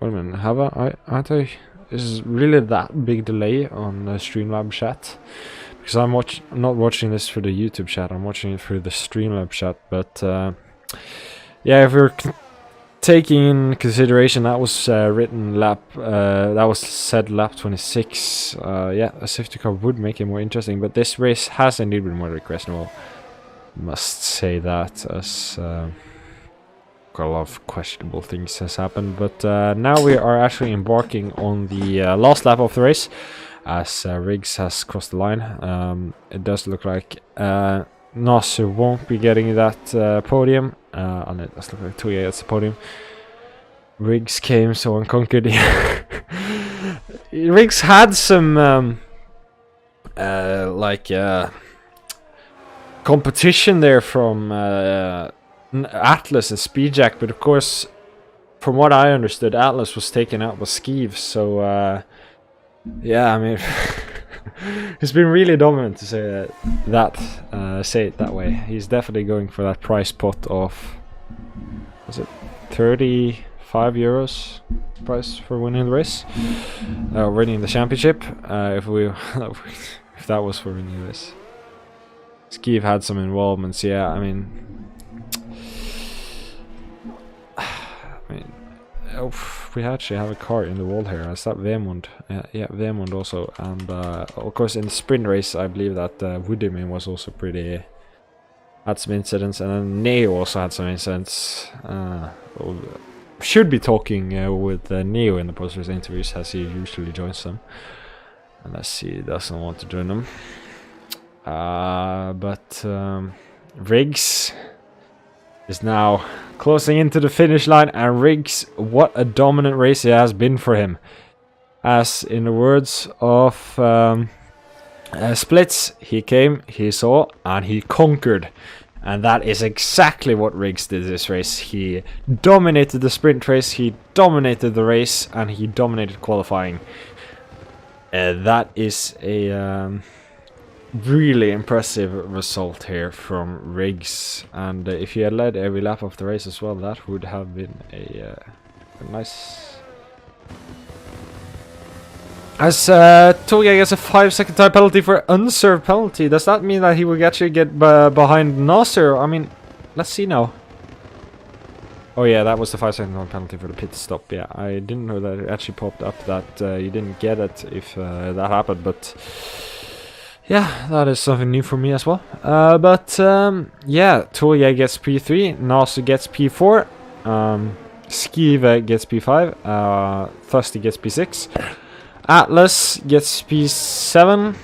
Wait a minute, aren't I? Is really that big delay on the Streamlab chat? Because I'm not watching this through the YouTube chat, I'm watching it through the Streamlab chat. But yeah, if we're taking in consideration that was that was said lap 26, yeah, a safety car would make it more interesting. But this race has indeed been more questionable. Must say that, as a lot of questionable things has happened. But now we are actually embarking on the last lap of the race, as Riggs has crossed the line. It does look like Nasser won't be getting that podium, and it does look like Toya gets the podium. Riggs came so unconquered. Riggs had some competition there from Atlas and Speedjack, but of course, from what I understood, Atlas was taken out by Skeev, so yeah, I mean, he's been really dominant, to say say it that way. He's definitely going for that prize pot of, was it 35 euros price for winning the race, winning the championship, if that was for winning this. Skeev had some involvements, yeah. I mean, oof. if we actually have a car in the wall here. Is that Vemund? Yeah, Vemund also. And of course, in the sprint race, I believe that Woodymin was also pretty. Had some incidents, and then Neo also had some incidents. Should be talking with Neo in the post-race interviews, as he usually joins them. Unless he doesn't want to join them. But Riggs is now closing into the finish line, and Riggs, what a dominant race it has been for him. As in the words of Splits, he came, he saw, and he conquered. And that is exactly what Riggs did this race. He dominated the sprint race, he dominated the race, and he dominated qualifying. That is a really impressive result here from Riggs. And if he had led every lap of the race as well, that would have been a nice... As Toya gets a 5-second time penalty for unserved penalty, does that mean that he will actually get behind Nasser? I mean, let's see now. Oh yeah, that was the 5-second time penalty for the pit stop. Yeah, I didn't know that it actually popped up that you didn't get it if that happened, but yeah, that is something new for me as well. Yeah, Toya gets P3, Nasser gets P4, Skive gets P5, Thusty gets P6. Atlas gets P7,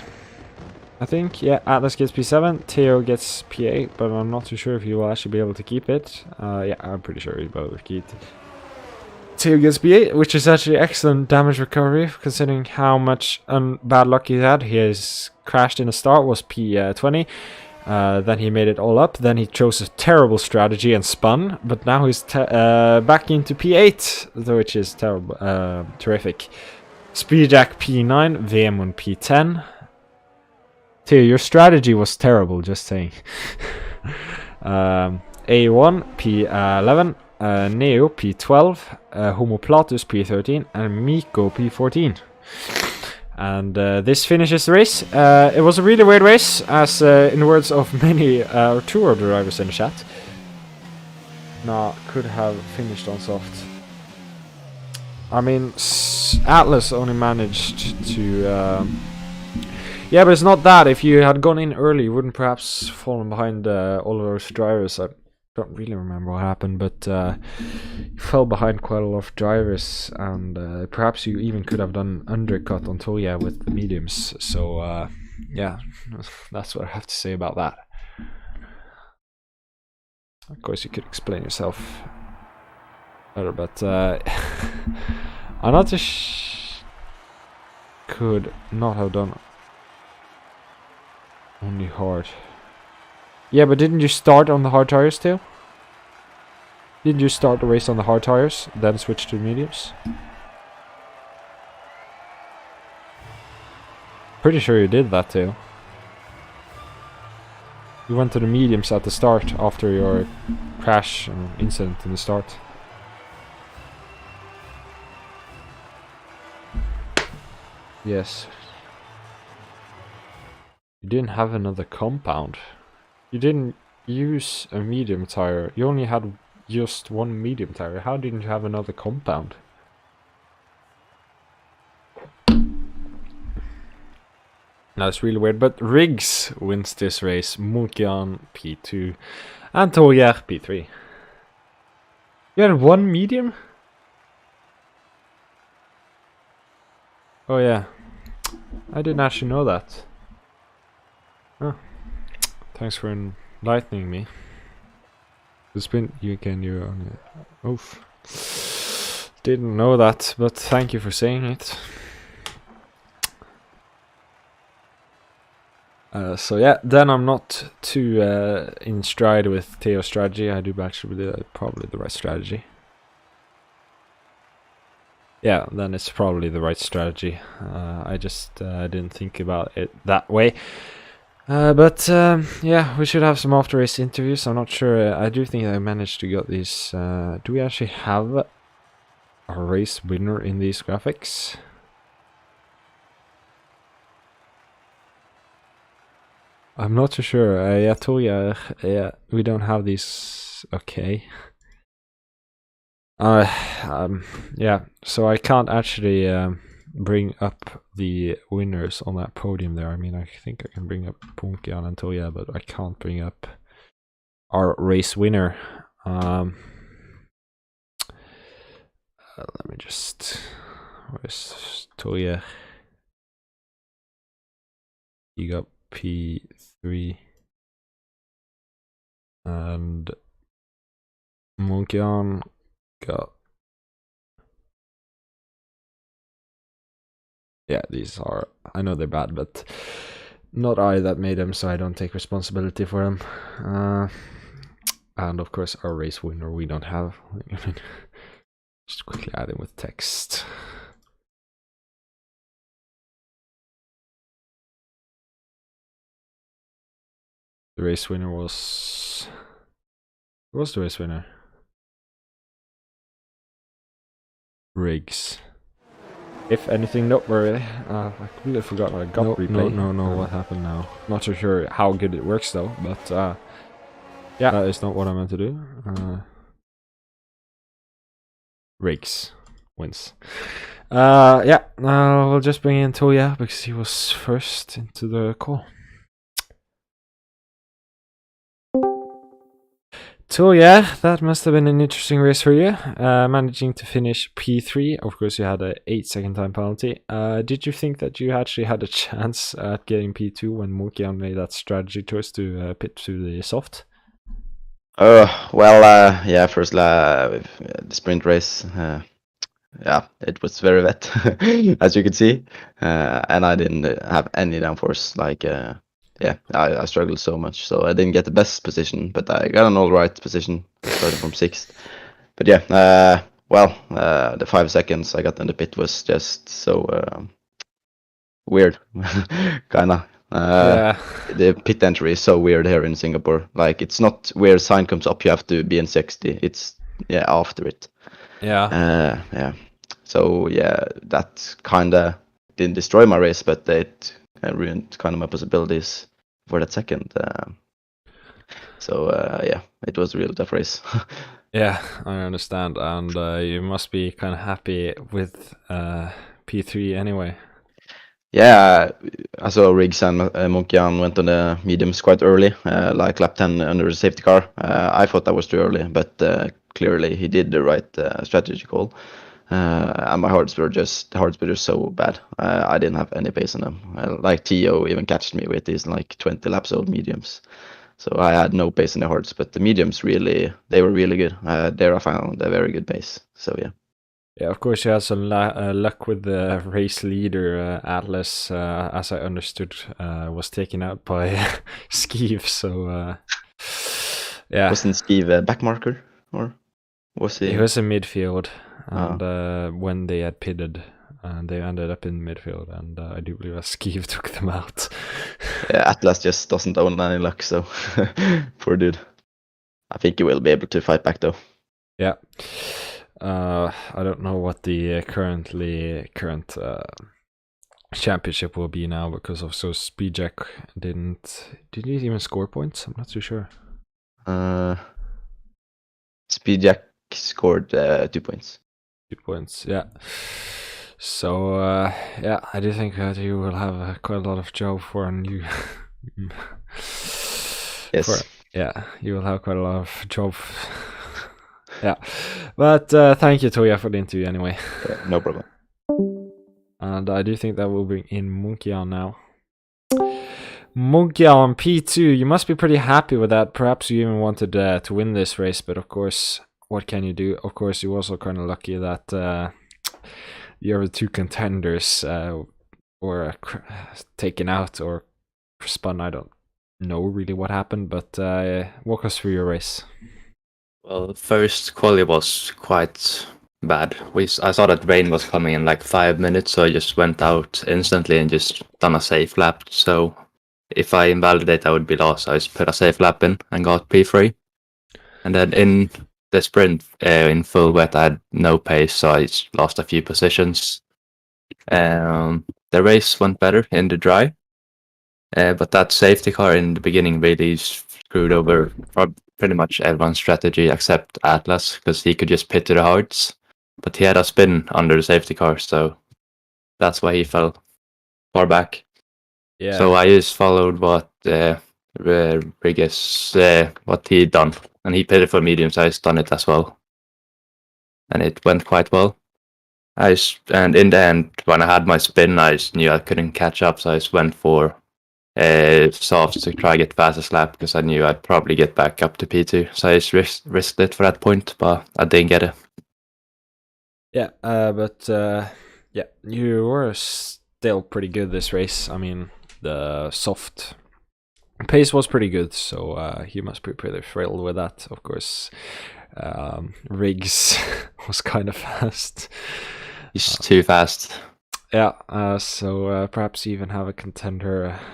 I think. Yeah, Atlas gets P7. Theo gets P8, but I'm not too sure if he will actually be able to keep it. Yeah, I'm pretty sure he'll be able to keep it. Theo gets P8, which is actually excellent damage recovery, considering how much bad luck he had. He has crashed in the start, was P20. Then he made it all up. Then he chose a terrible strategy and spun, but now he's back into P8, which is terrible, terrific. Speedjack P9, Vemund P10. Theo, your strategy was terrible, just saying. A1 P11, Neo P12, Homoplatus P13, and Miko P14. And this finishes the race. It was a really weird race, as in the words of many two other drivers in the chat. Could have finished on soft. I mean, Atlas only managed to... yeah, but it's not that. If you had gone in early, you wouldn't perhaps fallen behind all of those drivers. I don't really remember what happened, but you fell behind quite a lot of drivers, and perhaps you even could have done undercut on Toya with the mediums. So, yeah, that's what I have to say about that. Of course, you could explain yourself better, but Another could not have done only hard. Yeah, but didn't you start on the hard tires too? Didn't you start the race on the hard tires, then switch to mediums? Pretty sure you did that too. You went to the mediums at the start after your crash incident in the start. Yes. You didn't have another compound. You didn't use a medium tire. You only had just one medium tire. How didn't you have another compound? That's really weird. But Riggs wins this race. Mulkian P2 and Toyer P3. You had one medium? Oh yeah. I didn't actually know that. Oh. Thanks for enlightening me. It's been you on it. Oof. Didn't know that, but thank you for saying it. So yeah, then I'm not too in stride with Theo's strategy. I do actually probably the right strategy. Yeah, then it's probably the right strategy. I just didn't think about it that way. Yeah, we should have some after race interviews. I'm not sure. I do think I managed to get these. Do we actually have a race winner in these graphics? I'm not too sure. Yeah, Toya, yeah, we don't have these. Okay. yeah, so I can't actually bring up the winners on that podium there. I mean, I think I can bring up Munkian and Toya, but I can't bring up our race winner. Let me just... Where's Toya? He got P3. And Munkian got... Yeah, these are... I know they're bad, but not I that made them, so I don't take responsibility for them. And of course, our race winner we don't have. I mean, just quickly add in with text. The race winner was... Who was the race winner? Riggs. If anything noteworthy, I completely forgot what I got. replay. No, what happened now? Not so sure how good it works though, but yeah, that is not what I meant to do. Riggs wins. Yeah, we'll just bring in Toya because he was first into the call. So yeah, that must have been an interesting race for you. Managing to finish P3. Of course, you had a 8-second time penalty. Did you think that you actually had a chance at getting P2 when Munkian made that strategy choice to pit to the soft? Well, yeah, first the sprint race, yeah, it was very wet, as you can see, and I didn't have any downforce. Like, yeah, I struggled so much, so I didn't get the best position, but I got an all right position, starting from 6th. But yeah, well, the 5 seconds I got in the pit was just so weird, kinda. Yeah. The pit entry is so weird here in Singapore. Like, it's not where sign comes up, you have to be in 60. It's, yeah, after it. Yeah. Yeah. So, yeah, that kind of didn't destroy my race, but it ruined kind of my possibilities for that second. So, yeah, it was a real tough race. Yeah, I understand. And you must be kind of happy with P3 anyway. Yeah, I saw Riggs and Munkian went on the mediums quite early, like lap 10 under the safety car. I thought that was too early, but clearly he did the right strategy call. And my hards were just so bad. I didn't have any pace on them. Like Tio even catched me with these like 20 laps old mediums. So I had no pace in the hards, but the mediums they were really good. There I found a very good pace. So yeah. Yeah, of course you had some luck with the race leader, Atlas, as I understood, was taken out by Skeev, so yeah. Wasn't Skeev a back marker, or was he? He was in midfield, and when they had pitted, they ended up in midfield, and I do believe that Skeev took them out. Yeah, Atlas just doesn't own any luck, so poor dude. I think he will be able to fight back though. Yeah. I don't know what the current championship will be now, because of so Speedjack did he even score points? I'm not too sure. Speedjack scored 2 points. 2 points, yeah. So yeah, I do think that you will have quite a lot of job for a new. Yes. Yeah, you will have quite a lot of job. Yeah, but thank you, Toya, for the interview anyway. Yeah, no problem. And I do think that we'll bring in Munkian now. Munkian P2, you must be pretty happy with that. Perhaps you even wanted to win this race, but of course, what can you do? Of course, you're also kind of lucky that the other 2 contenders were taken out or spun. I don't know really what happened, but walk us through your race. Well, first quali was quite bad. I saw that rain was coming in like 5 minutes, so I just went out instantly and just done a safe lap. So if I invalidate, I would be lost. I just put a safe lap in and got P3. And then in the sprint, in full wet, I had no pace, so I just lost a few positions. The race went better in the dry, but that safety car in the beginning really screwed over pretty much everyone's strategy except Atlas, because he could just pit to the hards. but he had a spin under the safety car, so that's why he fell far back. Yeah. So I just followed what Riggis what he done, and he pitted for medium, so I just done it as well, and it went quite well. And in the end, when I had my spin, I just knew I couldn't catch up, so I just went for soft to try to get fastest lap because I knew I'd probably get back up to P2. So I just risked it for that point, but I didn't get it. Yeah, but yeah, you were still pretty good this race. I mean, the soft pace was pretty good, so you must be pretty thrilled with that. Of course, Riggs was kind of fast. He's too fast. Yeah, so perhaps even have a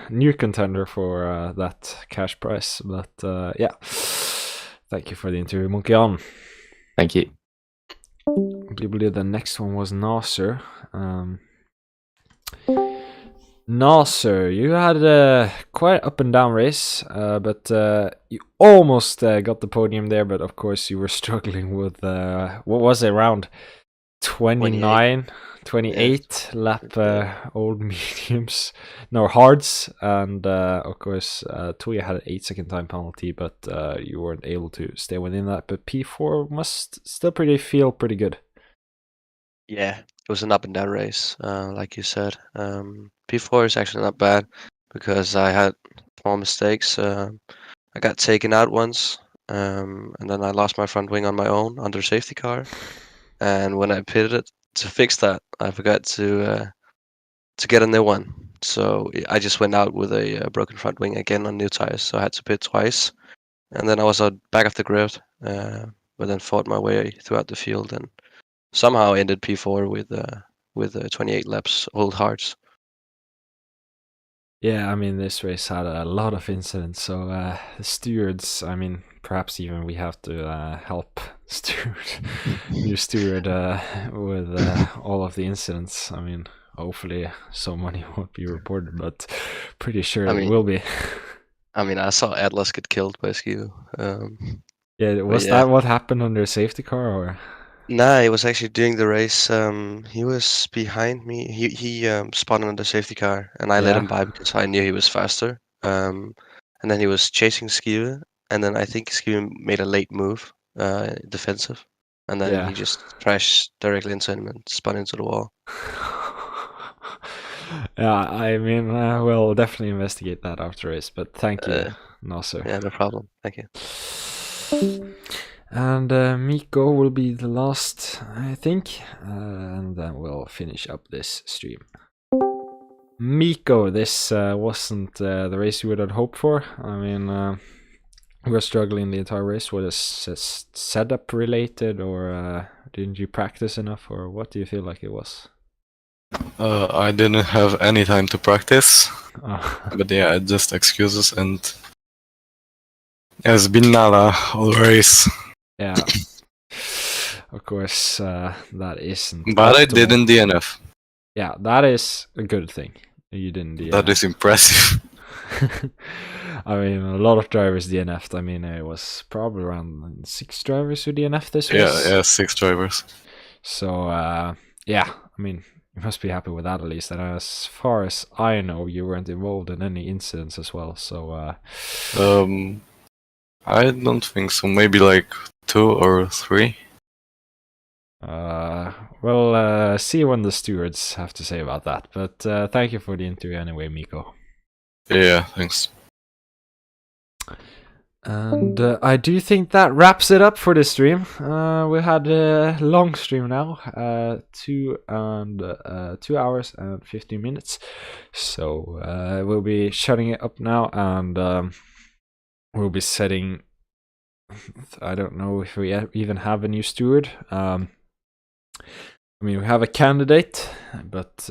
new contender for that cash prize. But yeah, thank you for the interview, Monkey On. Thank you. I believe the next one was Nasser. Nasser, you had a quite up and down race, but you almost got the podium there. But of course, you were struggling with what was it, around 29, 28 lap old mediums, no hards, and of course Tuya had an 8-second time penalty, but you weren't able to stay within that. But P4 must still feel pretty good. Yeah, it was an up and down race, like you said. P4 is actually not bad because I had small mistakes. I got taken out once, and then I lost my front wing on my own under safety car. And when I pitted it to fix that, I forgot to get a new one. So I just went out with a broken front wing again on new tires. So I had to pit twice, and then I was out back of the grid, but then fought my way throughout the field and somehow ended P4 with 28 laps old hards. Yeah, I mean, this race had a lot of incidents, so the stewards, I mean, perhaps even we have to help new steward with all of the incidents. I mean, hopefully so many won't be reported, but pretty sure it will be. I mean, I saw Atlas get killed by Skiu. Yeah, was that what happened under a safety car, or? Nah, it was actually during the race. He was behind me. He spun on the safety car, and I let him by because I knew he was faster. And then he was chasing Skiu, and then I think Skiu made a late move, defensive, and then he just crashed directly into him and spun into the wall. Yeah, I mean, we'll definitely investigate that after race. But thank you, Nasser. Yeah, no problem. Thank you. And Miko will be the last, I think, and then we'll finish up this stream. Miko, this wasn't the race you would have hoped for. I mean, we were struggling the entire race. Was it setup related, or didn't you practice enough, or what do you feel like it was? I didn't have any time to practice, but yeah, just excuses, and it's been nada all race. Yeah, of course, that isn't. But I did in DNF. Yeah, that is a good thing. You didn't DNF. That is impressive. I mean, a lot of drivers DNF'd. I mean, it was probably around 6 drivers who DNF'd this race. Yeah, 6 drivers. So, yeah, I mean, you must be happy with that at least. And as far as I know, you weren't involved in any incidents as well. So, I don't think so. Maybe like 2 or 3. We'll see when the stewards have to say about that. But thank you for the interview anyway, Miko. Yeah, thanks. And I do think that wraps it up for this stream. We had a long stream now, 2 hours and 15 minutes. So we'll be shutting it up now, and we'll be setting. I don't know if we even have a new steward. I mean, we have a candidate, but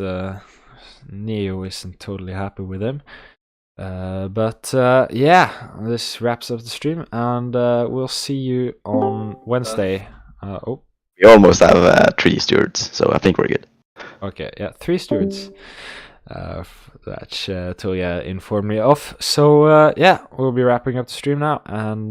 Neo isn't totally happy with him. But yeah, this wraps up the stream, and we'll see you on Wednesday. We almost have 3 stewards, so I think we're good. Okay, yeah, 3 stewards. That Tuya informed me of. So yeah, we'll be wrapping up the stream now, and